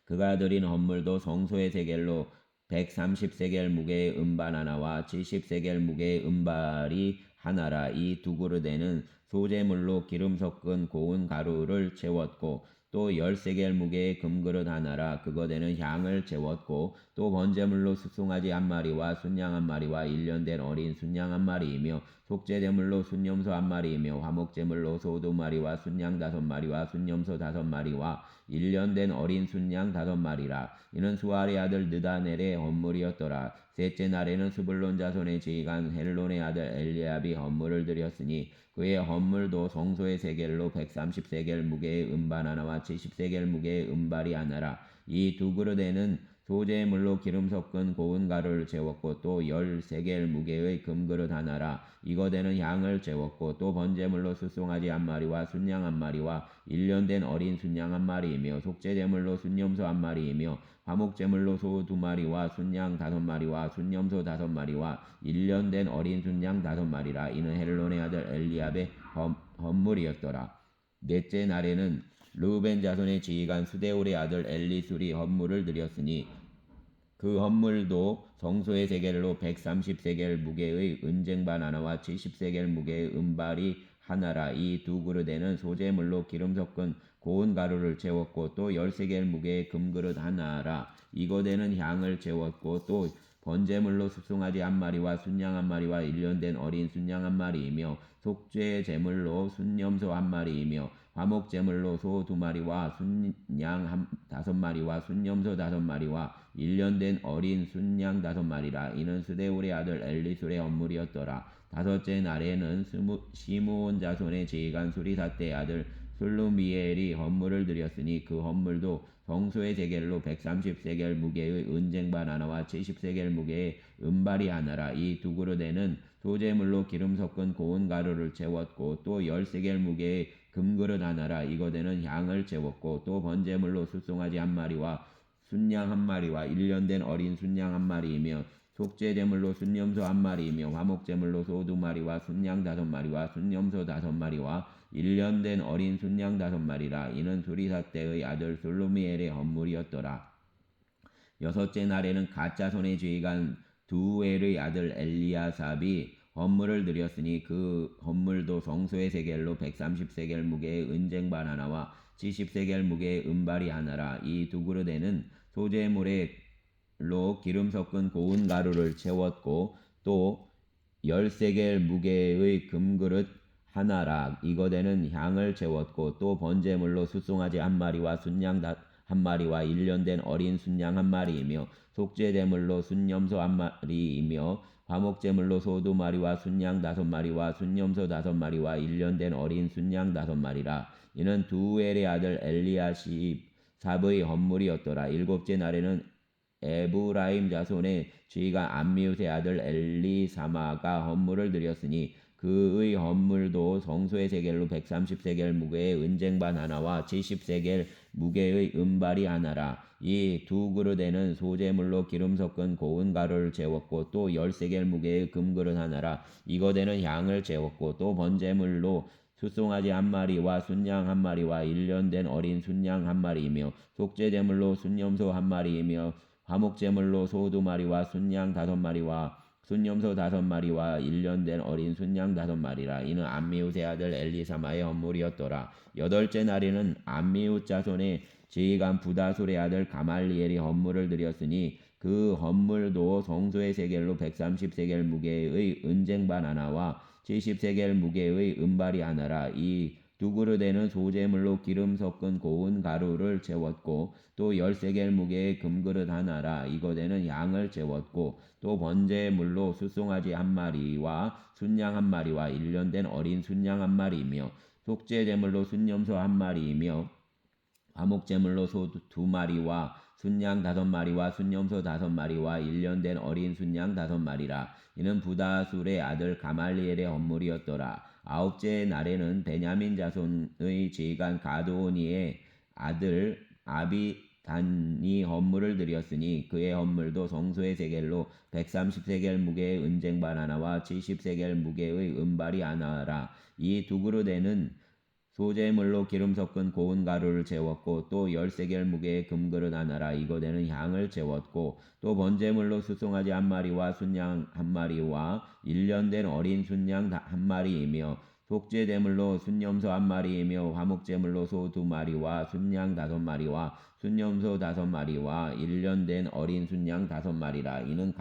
그가 드린 헌물도 성소의 세겔로 130세겔 무게의 음반 하나와 70세겔 무게의 음발이 하나라. 이 두 그릇에는 소제물로 기름 섞은 고운 가루를 채웠고 또 10세겔 무게의 금그릇 하나라. 그것에는 향을 채웠고 또 번제물로 숫송아지 1마리와 순양 1마리와 1년 된 어린 순양 1마리이며 속죄제물로 순염소 1마리이며 화목제물로 소 2마리와 순양 5마리와 순염소 5마리와 1년 된 어린 순양 5마리라. 이는 수알의 아들 느다넬의 헌물이었더라. 셋째 날에는 스불론 자손의 지휘관 헬론의 아들 엘리압이 헌물을 드렸으니 그의 헌물도 성소의 세겔로 130세겔 무게의 음반 하나와 70세겔 무게의 음발이 하나라. 이 두 그릇에는 소제물로 기름 섞은 고운 가루를 채웠고 또 10세겔 무게의 금그릇 하나라. 이것에는 향을 채웠고 또 번제물로 숫송아지 1마리와 순양 1마리와 1년 된 어린 순양 1마리이며 속죄제물로 순염소 1마리이며 화목제물로 소 2마리와 순양 5마리와 순염소 5마리와 1년 된 어린 순양 5마리라. 이는 헬론의 아들 엘리압의 헌물이었더라. 넷째 날에는 르우벤 자손의 지휘관 수데울의 아들 엘리술이 헌물을 드렸으니 그 헌물도 성소의 세겔로 130세겔 무게의 은쟁반 하나와 70세겔 무게의 은발이 하나라. 이 두 그릇에는 소재물로 기름 섞은 고운 가루를 채웠고 또 10세겔 무게의 금그릇 하나라. 이것에는 향을 채웠고 또 번제물로 숫송아지 한 마리와 순양 한 마리와 1년 된 어린 순양 한 마리이며 속죄 제물로 순염소 한 마리이며 화목 제물로 소 2마리와 순양 5마리와 순염소 5마리와 1년 된 어린 순양 5마리라. 이는 스데울의 아들 엘리술의 헌물이었더라. 다섯째 날에는 시므온 자손의 지휘관 수리사떼의 아들 슬루미엘이 헌물을 드렸으니 그 헌물도 성소의 세겔로 130세겔 무게의 은쟁반 하나와 70세겔 무게의 은발이 하나라. 이 두 그릇에는 소재물로 기름 섞은 고운 가루를 채웠고 또 10세겔 무게의 금그릇 하나라. 이것에는 향을 채웠고 또 번제물로 숫송아지 한 마리와 순양 한 마리와 1년 된 어린 순양 한 마리이며 속죄제물로 순염소 한 마리이며 화목제물로 소 2마리와 순양 5마리와 순염소 5마리와 1년 된 어린 순양 5마리라. 이는 수리사떼의 아들 솔로미엘의 헌물이었더라. 여섯째 날에는 갓 자손의 지휘관 두엘의 아들 엘리야삽이 헌물을 드렸으니 그 헌물도 성소의 세겔로 130세겔 무게의 은쟁반 하나와 70세겔 무게의 은발이 하나라. 이 두 그릇에는 소재물로 기름 섞은 고운 가루를 채웠고 또 10세겔 무게의 금그릇 하나라. 이것에는 향을 채웠고 또 번제물로 숫송아지 한 마리와 순양 한 마리와 1년 된 어린 순양 한 마리이며 속죄제물로 순염소 한 마리이며 화목제물로 소 2마리와 순양 5마리와 순염소 5마리와 1년 된 어린 순양 5마리라. 이는 두엘의 아들 엘리야삽의 헌물이었더라. 일곱째 날에는 에브라임 자손의 지휘관 암미웃의 아들 엘리사마가 헌물을 드렸으니 그의 헌물도 성소의 세겔로 130세겔 무게의 은쟁반 하나와 70세겔 무게의 은발이 하나라. 이 두 그릇에는 소재물로 기름 섞은 고운 가루를 채웠고 또 10세겔 무게의 금그릇 하나라. 이것에는 향을 채웠고 또 번제물로 숫송아지 한 마리와 순양 한 마리와 1년 된 어린 순양 한 마리이며 속죄제물로 순염소 한 마리이며 화목제물로 소 2마리와 순양 5마리와 순염소 5마리와 1년 된 어린 순양 5마리라. 이는 암미웃의 아들 엘리사마의 헌물이었더라. 여덟째 날에는 암미웃 자손의 지휘관 부다술의 아들 가말리엘이 헌물을 드렸으니 그 헌물도 성소의 세겔로 130세겔 무게의 은쟁반 하나와 70세겔 무게의 은발이 하나라. 이 두 그릇에는 소재물로 기름 섞은 고운 가루를 채웠고 또 10세겔 무게의 금그릇 하나라. 이것에는 양을 채웠고 또 번제물로 숫송아지 한 마리와 순양 한 마리와 1년 된 어린 순양 한 마리이며 속죄제물로 순염소 한 마리이며 화목제물로 소 2마리와 순양 5마리와 순염소 5마리와 1년 된 어린 순양 5마리라. 이는 부다술의 아들 가말리엘의 헌물이었더라. 아홉째 날에는 베냐민 자손의 지휘관 가드오니의 아들 아비단이 헌물을 드렸으니 그의 헌물도 성소의 세겔로 130세겔 무게의 은쟁반 하나와 70세겔 무게의 은발이 하나라. 이 두 그릇에는 소재물로 기름 섞은 고운 가루를 채웠고 또 10세겔 무게의 금그릇 하나라. 이것에는 향을 채웠고 또 번제물로 숫송아지 한 마리와 순양 한 마리와 1년 된 어린 순양 한 마리이며 속죄제물로 순염소 한 마리이며 화목제물로 소 2마리와 순양 5마리와 순염소 5마리와 1년 된 어린 순양 5마리라. 이는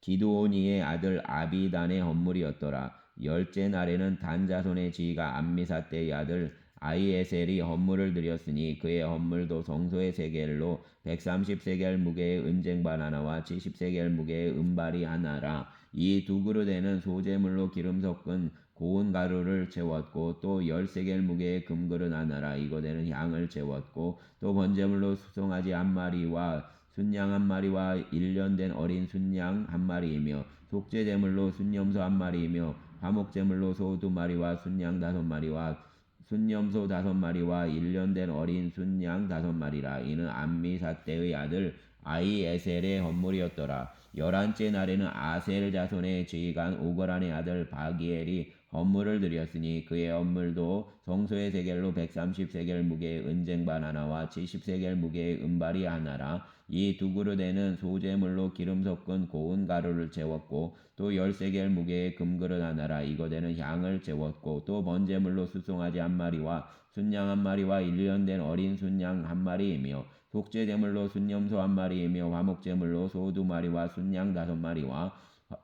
기드오니의 아들 아비단의 헌물이었더라. 열째 날에는 단 자손의 지휘가 암미사떼의 아들 아히에셀이 헌물을 드렸으니 그의 헌물도 성소의 세겔로 130세겔 무게의 은쟁반 하나와 70세겔 무게의 은발이 하나라. 이 두 그릇에는 소재물로 기름 섞은 고운 가루를 채웠고 또 10세겔 무게의 금그릇 하나라. 이것에는 향을 채웠고 또 번제물로 수송아지 한 마리와 순양 한 마리와 1년 된 어린 순양 한 마리이며 속죄제물로 순염소 한 마리이며 화목제물로 소 2마리와 순양 5마리와 순염소 5마리와 1년 된 어린 순양 5마리라. 이는 암미사떼의 아들 아히에셀의 헌물이었더라. 11째 날에는 아셀 자손의 지휘관 오거란의 아들 바기엘이 헌물을 드렸으니 그의 헌물도 성소의 세겔로 130세겔 무게의 은쟁반 하나와 70세겔 무게의 은발이 하나라. 이 두 그릇에는 소재물로 기름 섞은 고운 가루를 채웠고 또 10세겔 무게의 금그릇 하나라. 이것에는 향을 채웠고 또 번제물로 수송아지 한 마리와 순양 한 마리와 1년 된 어린 순양 한 마리이며 속죄제물로 순염소 한 마리이며 화목제물로 소 2마리와 순양 5마리와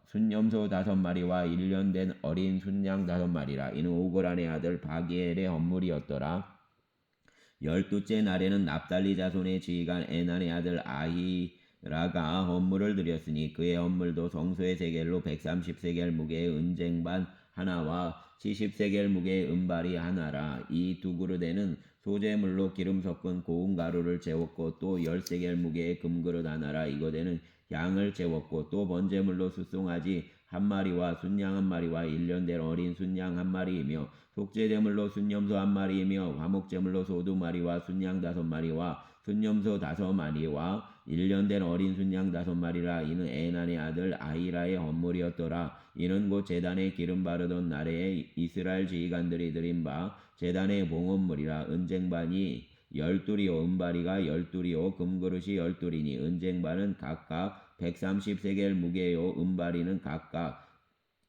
순염소 5마리와 1년 된 어린 순양 5마리라. 이는 오그란의 아들 바기엘의 헌물이었더라. 12째 날에는 납달리 자손의 지휘관 에난의 아들 아히라가 헌물을 드렸으니 그의 헌물도 성소의 세겔로 130세겔 무게의 은쟁반 하나와 70세겔 무게의 은발이 하나라. 이 두 그릇에는 소재물로 기름 섞은 고운 가루를 채웠고 또 10세겔 무게의 금그릇 하나라. 이것에는 양을 채웠고 또 번제물로 숫송아지 한 마리와 순양 한 마리와 1년 된 어린 순양 한 마리이며 속죄제물로 순염소 한 마리이며 화목제물로 소 2마리와 순양 5마리와 순염소 5마리와 1년 된 어린 순양 5마리라. 이는 에난의 아들 아히라의 헌물이었더라. 이는 곧 제단에 기름 바르던 날에 이스라엘 지휘관들이 드린 바 제단의 봉헌물이라. 은쟁반이 12리오 은바리가 12리오 금그릇이 12리니 은쟁반은 각각 130세겔 무게요 은바리는 각각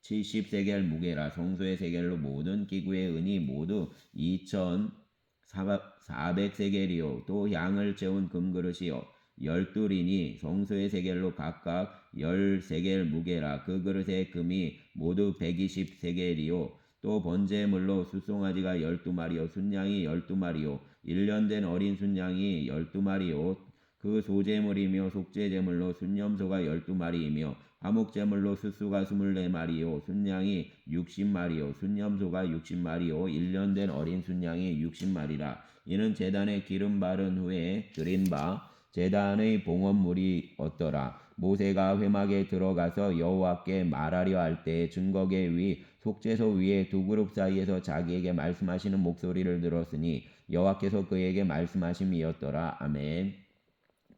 70세겔 무게라. 성소의 세겔로 모든 기구의 은이 모두 2400세겔이요 또 향을 채운 금그릇이요 12리니 성소의 세겔로 각각 10세겔 무게라. 그 그릇의 금이 모두 120세겔이요 또 번제물로 숫송아지가 12마리요 순양이 12마리요 1년 된 어린 순양이 12마리요 그 소제물이며 속죄제물로 순염소가 12마리이며 화목제물로 숫수가 24마리요 순양이 60마리요 순염소가 60마리요 1년 된 어린 순양이 60마리라. 이는 제단에 기름 바른 후에 드린 바 제단의 봉헌물이었더라. 모세가 회막에 들어가서 여호와께 말하려 할 때 증거계 위 속죄소 위에 두 그룹 사이에서 자기에게 말씀하시는 목소리를 들었으니 여호와께서 그에게 말씀하심이었더라. 아멘.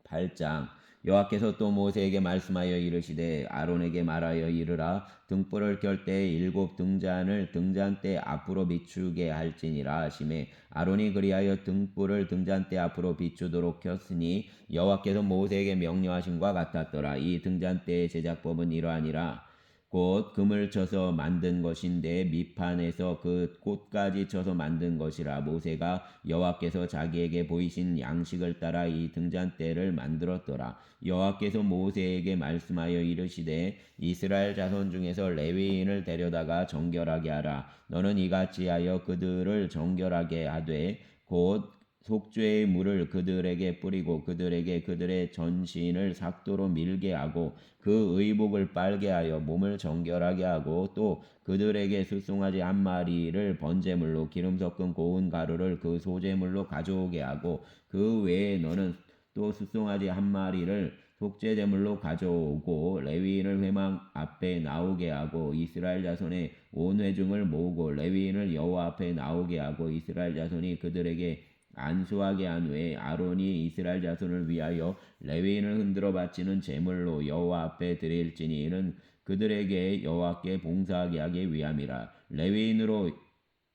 8장. 여호와께서 또 모세에게 말씀하여 이르시되 아론에게 말하여 이르라. 등불을 켤 때 7 등잔을 등잔대 앞으로 비추게 할지니라 하시매 아론이 그리하여 등불을 등잔대 앞으로 비추도록 켰으니 여호와께서 모세에게 명령하심과 같았더라. 이 등잔대의 제작법은 이러하니라. 곧 금을 쳐서 만든 것인데 밑판에서 그 꽃까지 쳐서 만든 것이라. 모세가 여호와께서 자기에게 보이신 양식을 따라 이 등잔대를 만들었더라. 여호와께서 모세에게 말씀하여 이르시되 이스라엘 자손 중에서 레위인을 데려다가 정결하게 하라. 너는 이같이 하여 그들을 정결하게 하되 곧 속죄의 물을 그들에게 뿌리고 그들에게 그들의 전신을 삭도로 밀게 하고 그 의복을 빨게 하여 몸을 정결하게 하고 또 그들에게 숫송아지 한 마리를 번제물로 기름 섞은 고운 가루를 그 소제물로 가져오게 하고 그 외에 너는 또 숫송아지 한 마리를 속죄제물로 가져오고 레위인을 회막 앞에 나오게 하고 이스라엘 자손의 온 회중을 모으고 레위인을 여호와 앞에 나오게 하고 이스라엘 자손이 그들에게 안수하게 한 후에 아론이 이스라엘 자손을 위하여 레위인을 흔들어 바치는 제물로 여호와 앞에 드릴지니 이는 그들에게 여호와께 봉사하게 하기 위함이라. 레위인으로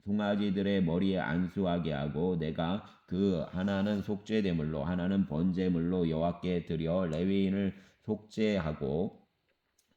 송아지들의 머리에 안수하게 하고 내가 그 하나는 속죄제물로 하나는 번제물로 여호와께 드려 레위인을 속죄하고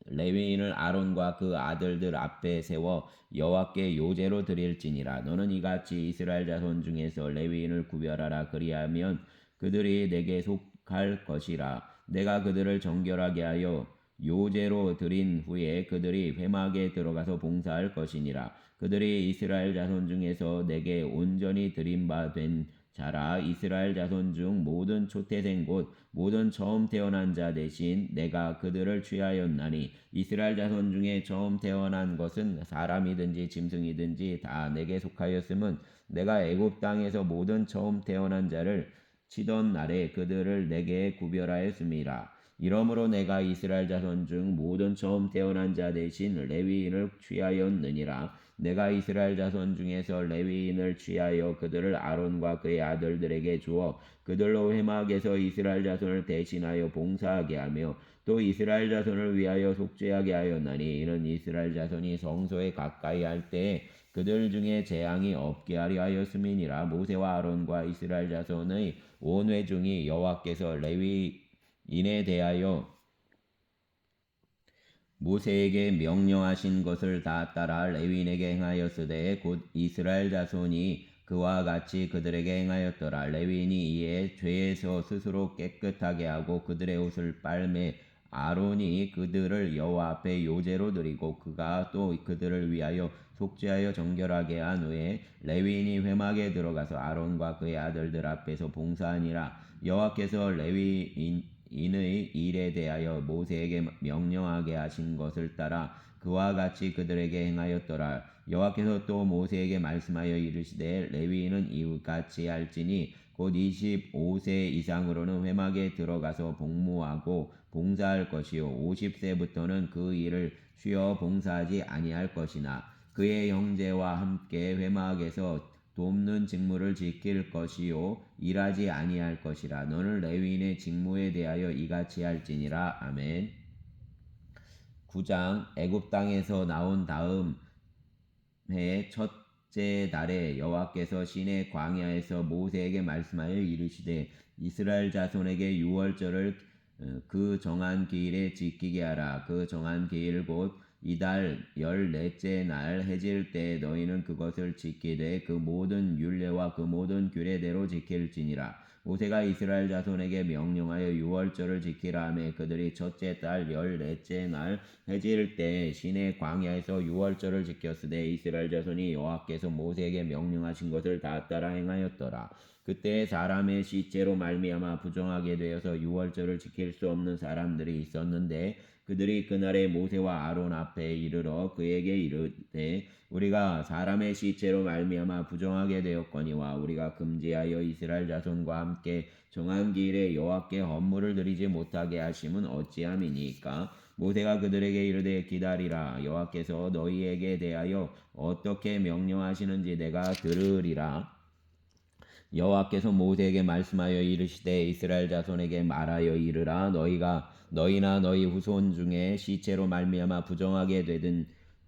레위인을 아론과 그 아들들 앞에 세워 여호와께 요제로 드릴지니라. 너는 이같이 이스라엘 자손 중에서 레위인을 구별하라. 그리하면 그들이 내게 속할 것이라. 내가 그들을 정결하게 하여 요제로 드린 후에 그들이 회막에 들어가서 봉사할 것이니라. 그들이 이스라엘 자손 중에서 내게 온전히 드린 바 된 자라. 이스라엘 자손 중 모든 초태생 곧 모든 처음 태어난 자 대신 내가 그들을 취하였나니 이스라엘 자손 중에 처음 태어난 것은 사람이든지 짐승이든지 다 내게 속하였음은 내가 애굽 땅에서 모든 처음 태어난 자를 치던 날에 그들을 내게 구별하였음이라. 이러므로 내가 이스라엘 자손 중 모든 처음 태어난 자 대신 레위인을 취하였느니라. 내가 이스라엘 자손 중에서 레위인을 취하여 그들을 아론과 그의 아들들에게 주어 그들로 회막에서 이스라엘 자손을 대신하여 봉사하게 하며 또 이스라엘 자손을 위하여 속죄하게 하였나니 이는 이스라엘 자손이 성소에 가까이 할 때에 그들 중에 재앙이 없게 하려 하였음이니라. 모세와 아론과 이스라엘 자손의 온 회중이 여호와께서 레위인에 대하여 모세에게 명령하신 것을 다 따라 레위인에게 행하였으되 곧 이스라엘 자손이 그와 같이 그들에게 행하였더라. 레위인이 이에 죄에서 스스로 깨끗하게 하고 그들의 옷을 빨매 아론이 그들을 여호와 앞에 요제로 드리고 그가 또 그들을 위하여 속죄하여 정결하게 한 후에 레위인이 회막에 들어가서 아론과 그의 아들들 앞에서 봉사하니라. 여호와께서 레위인의 일에 대하여 모세에게 명령하게 하신 것을 따라 그와 같이 그들에게 행하였더라. 여호와께서 또 모세에게 말씀하여 이르시되 레위인은 이같이 할지니 곧 25세 이상으로는 회막에 들어가서 복무하고 봉사할 것이요 50세부터는 그 일을 쉬어 봉사하지 아니할 것이나 그의 형제와 함께 회막에서 돕는 직무를 지킬 것이요 일하지 아니할 것이라. 너는 레위인의 직무에 대하여 이같이 할지니라. 아멘. 9장. 애굽 땅에서 나온 다음 해 첫째 달에 여호와께서 시내 광야에서 모세에게 말씀하여 이르시되 이스라엘 자손에게 유월절을 그 정한 기일에 지키게 하라. 그 정한 기일 곧 이달 14째 날 해질 때 너희는 그것을 지키되 그 모든 율례와 그 모든 규례대로 지킬지니라. 모세가 이스라엘 자손에게 명령하여 유월절을 지키라 하매 그들이 첫째 달 14째 날 해질 때 시내 광야에서 유월절을 지켰으되 이스라엘 자손이 여호와께서 모세에게 명령하신 것을 다 따라 행하였더라. 그때 사람의 시체로 말미암아 부정하게 되어서 유월절을 지킬 수 없는 사람들이 있었는데 그들이 그날에 모세와 아론 앞에 이르러 그에게 이르되 우리가 사람의 시체로 말미암아 부정하게 되었거니와 우리가 금지하여 이스라엘 자손과 함께 정한 기일에 여호와께 헌물을 드리지 못하게 하심은 어찌함이니까. 모세가 그들에게 이르되 기다리라. 여호와께서 너희에게 대하여 어떻게 명령하시는지 내가 들으리라. 여호와께서 모세에게 말씀하여 이르시되 이스라엘 자손에게 말하여 이르라. 너희나 너희 후손 중에 시체로 말미암아 부정하게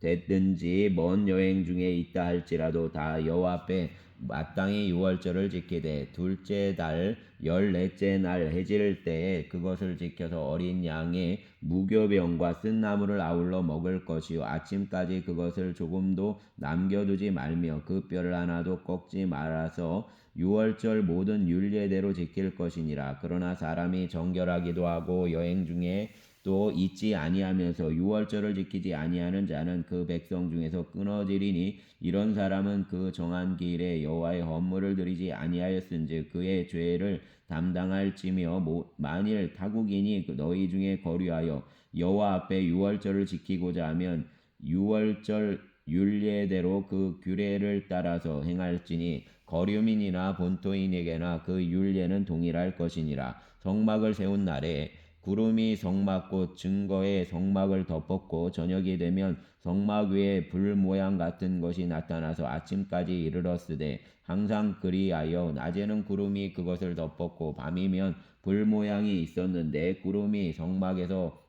됐든지 먼 여행 중에 있다 할지라도 다 여호와 앞에 마땅히 유월절을 지키되 둘째 달 14째 날 해질 때에 그것을 지켜서 어린 양의 무교병과 쓴 나물을 아울러 먹을 것이요 아침까지 그것을 조금도 남겨두지 말며 그 뼈를 하나도 꺾지 말아서 유월절 모든 율례대로 지킬 것이니라. 그러나 사람이 정결하기도 하고 여행 중에 또 잊지 아니하면서 유월절을 지키지 아니하는 자는 그 백성 중에서 끊어지리니 이런 사람은 그 정한 기일에 여호와의 헌물을 드리지 아니하였은즉 그의 죄를 담당할지며 만일 타국인이 너희 중에 거류하여 여호와 앞에 유월절을 지키고자 하면 유월절 율례대로 그 규례를 따라서 행할지니 거류민이나 본토인에게나 그 율례는 동일할 것이니라. 성막을 세운 날에 구름이 성막 곧 증거의 성막을 덮었고 저녁이 되면 성막 위에 불 모양 같은 것이 나타나서 아침까지 이르렀으되 항상 그리하여 낮에는 구름이 그것을 덮었고 밤이면 불 모양이 있었는데 구름이 성막에서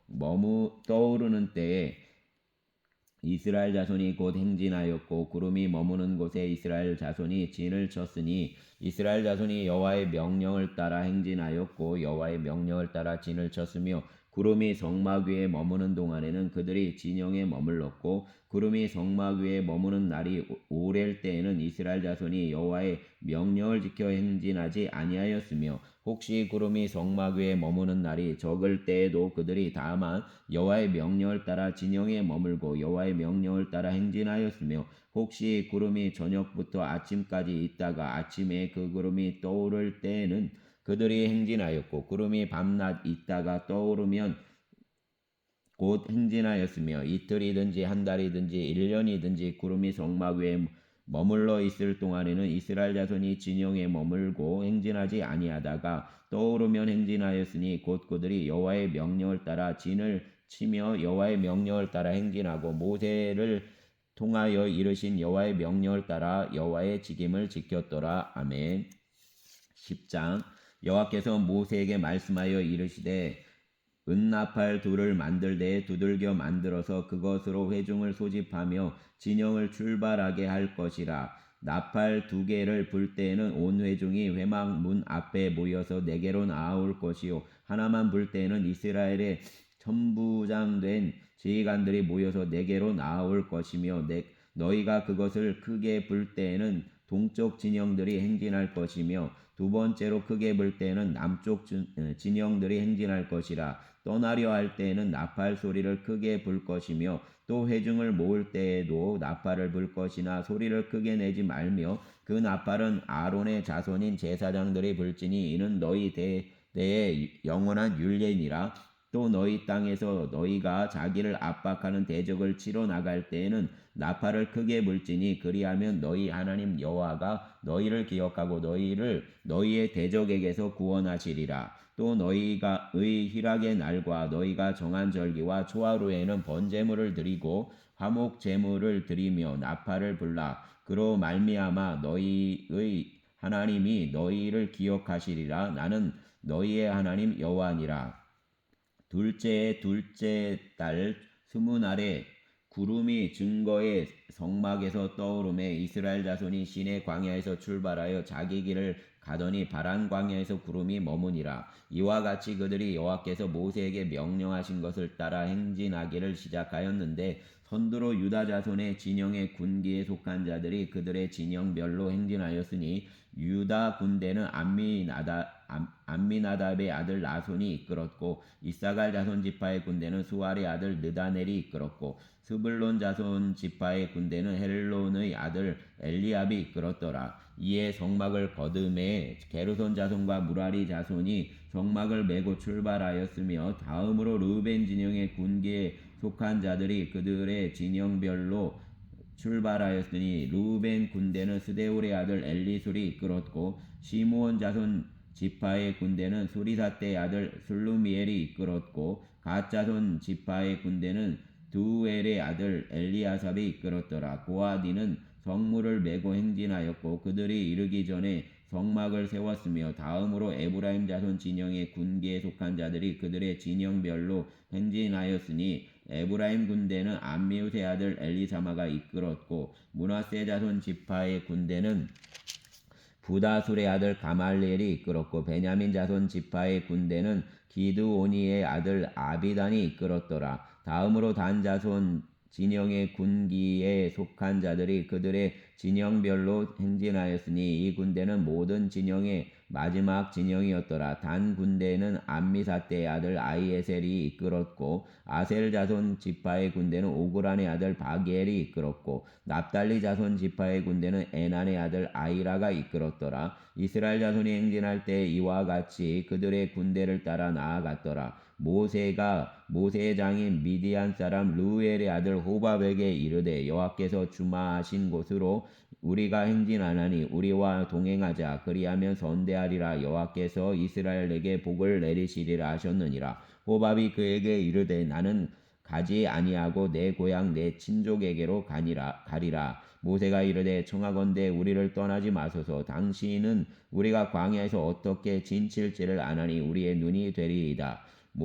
떠오르는 때에 이스라엘 자손이 곧 행진하였고 구름이 머무는 곳에 이스라엘 자손이 진을 쳤으니 이스라엘 자손이 여호와의 명령을 따라 행진하였고 여호와의 명령을 따라 진을 쳤으며 구름이 성막 위에 머무는 동안에는 그들이 진영에 머물렀고 구름이 성막 위에 머무는 날이 오랠 때에는 이스라엘 자손이 여호와의 명령을 지켜 행진하지 아니하였으며 혹시 구름이 성막 위에 머무는 날이 적을 때에도 그들이 다만 여호와의 명령을 따라 진영에 머물고 여호와의 명령을 따라 행진하였으며 혹시 구름이 저녁부터 아침까지 있다가 아침에 그 구름이 떠오를 때에는 그들이 행진하였고 구름이 밤낮 있다가 떠오르면 곧 행진하였으며 이틀이든지 한 달이든지 1년이든지 구름이 성막 위에 머물러 있을 동안에는 이스라엘 자손이 진영에 머물고 행진하지 아니하다가 떠오르면 행진하였으니 곧 그들이 여호와의 명령을 따라 진을 치며 여호와의 명령을 따라 행진하고 모세를 통하여 이르신 여호와의 명령을 따라 여호와의 직임을 지켰더라. 아멘. 10장. 여호와께서 모세에게 말씀하여 이르시되 은나팔 둘을 만들되 두들겨 만들어서 그것으로 회중을 소집하며 진영을 출발하게 할 것이라. 나팔 2개를 불 때에는 온 회중이 회막 문 앞에 모여서 네게로 나아올 것이요 하나만 불 때에는 이스라엘의 천부장된 지휘관들이 모여서 네게로 나아올 것이며 너희가 그것을 크게 불 때에는 동쪽 진영들이 행진할 것이며 2번째로 크게 불 때에는 남쪽 진영들이 행진할 것이라. 떠나려 할 때에는 나팔 소리를 크게 불 것이며 또 회중을 모을 때에도 나팔을 불 것이나 소리를 크게 내지 말며 그 나팔은 아론의 자손인 제사장들이 불지니 이는 너희 대대의 영원한 율례니라. 또 너희 땅에서 너희가 자기를 압박하는 대적을 치러 나갈 때에는 나팔을 크게 불지니 그리하면 너희 하나님 여호와가 너희를 기억하고 너희를 너희의 대적에게서 구원하시리라. 또 너희가의 희락의 날과 너희가 정한 절기와 초하루에는 번제물을 드리고 화목 제물을 드리며 나팔을 불라. 그로 말미암아 너희의 하나님이 너희를 기억하시리라. 나는 너희의 하나님 여호와니라. 둘째의 둘째 달 20날에 구름이 증거의 성막에서 떠오르매 이스라엘 자손이 시내 광야에서 출발하여 자기 길을 가더니 바란 광야에서 구름이 머무니라. 이와 같이 그들이 여호와께서 모세에게 명령하신 것을 따라 행진하기를 시작하였는데 선두로 유다 자손의 진영의 군기에 속한 자들이 그들의 진영별로 행진하였으니 유다 군대는 암미나답의 아들 나손이 이끌었고 이사갈 자손 지파의 군대는 수알의 아들 느다넬이 이끌었고 스불론 자손 지파의 군대는 헬론의 아들 엘리압이 이끌었더라. 이에 성막을 거두매 게르손 자손과 무라리 자손이 성막을 메고 출발하였으며 다음으로 르우벤 진영의 군기에 속한 자들이 그들의 진영별로 출발하였으니 르우벤 군대는 스데울의 아들 엘리술이 이끌었고 시므온 자손 지파의 군대는 수리사떼의 아들 슬루미엘이 이끌었고 갓 자손 지파의 군대는 두엘의 아들 엘리아삽이 이끌었더라. 고아디는 성물을 메고 행진하였고 그들이 이르기 전에 성막을 세웠으며 다음으로 에브라임 자손 진영의 군기에 속한 자들이 그들의 진영별로 행진하였으니 에브라임 군대는 암미우스의 아들 엘리사마가 이끌었고 므낫세 자손 지파의 군대는 부다술의 아들 가말리엘이 이끌었고 베냐민 자손 지파의 군대는 기드오니의 아들 아비단이 이끌었더라. 다음으로 단 자손 진영의 군기에 속한 자들이 그들의 진영별로 행진하였으니 이 군대는 모든 진영의 마지막 진영이었더라. 단 군대는 암미사떼의 아들 아이에셀이 이끌었고 아셀 자손 지파의 군대는 오그란의 아들 바기엘이 이끌었고 납달리 자손 지파의 군대는 에난의 아들 아이라가 이끌었더라. 이스라엘 자손이 행진할 때 이와 같이 그들의 군대를 따라 나아갔더라. 모세가 모세의 장인 미디안 사람 루엘의 아들 호밥에게 이르되 여호와께서 주마하신 곳으로 우리가 행진하나니 우리와 동행하자. 그리하면 선대하리라. 여호와께서 이스라엘에게 복을 내리시리라 하셨느니라. 호밥이 그에게 이르되 나는 가지 아니하고 내 고향 내 친족에게로 가리라. 모세가 이르되 청하건대 우리를 떠나지 마소서. 당신은 우리가 광야에서 어떻게 진칠지를 아나니 우리의 눈이 되리이다.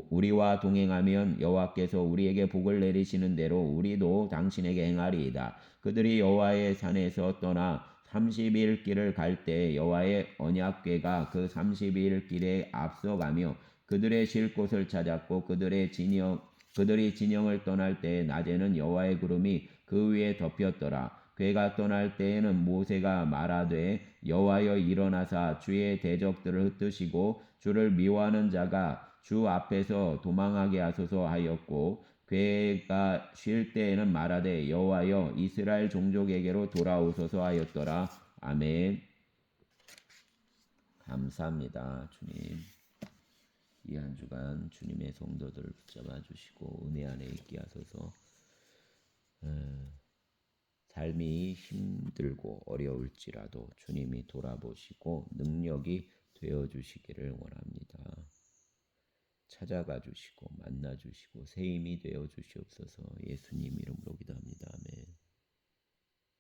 우리와 동행하면 여호와께서 우리에게 복을 내리시는 대로 우리도 당신에게 행하리이다. 그들이 여호와의 산에서 떠나 30일 길을 갈 때 여호와의 언약궤가 그 30일 길에 앞서가며 그들의 쉴 곳을 찾았고 그들이 진영을 떠날 때 낮에는 여호와의 구름이 그 위에 덮였더라. 궤가 떠날 때에는 모세가 말하되 여호와여 일어나사 주의 대적들을 흩으시고 주를 미워하는 자가 주 앞에서 도망하게 하소서 하였고 궤가 쉴 때에는 말하되 여호와여 이스라엘 종족에게로 돌아오소서 하였더라. 아멘. 감사합니다. 주님. 이 한 주간 주님의 성도들을 붙잡아 주시고 은혜 안에 있게 하소서. 삶이 힘들고 어려울지라도 주님이 돌아보시고 능력이 되어 주시기를 원합니다. 찾아가 주시고 만나 주시고 새 힘이 되어 주시옵소서. 예수님 이름으로 기도합니다. 아멘.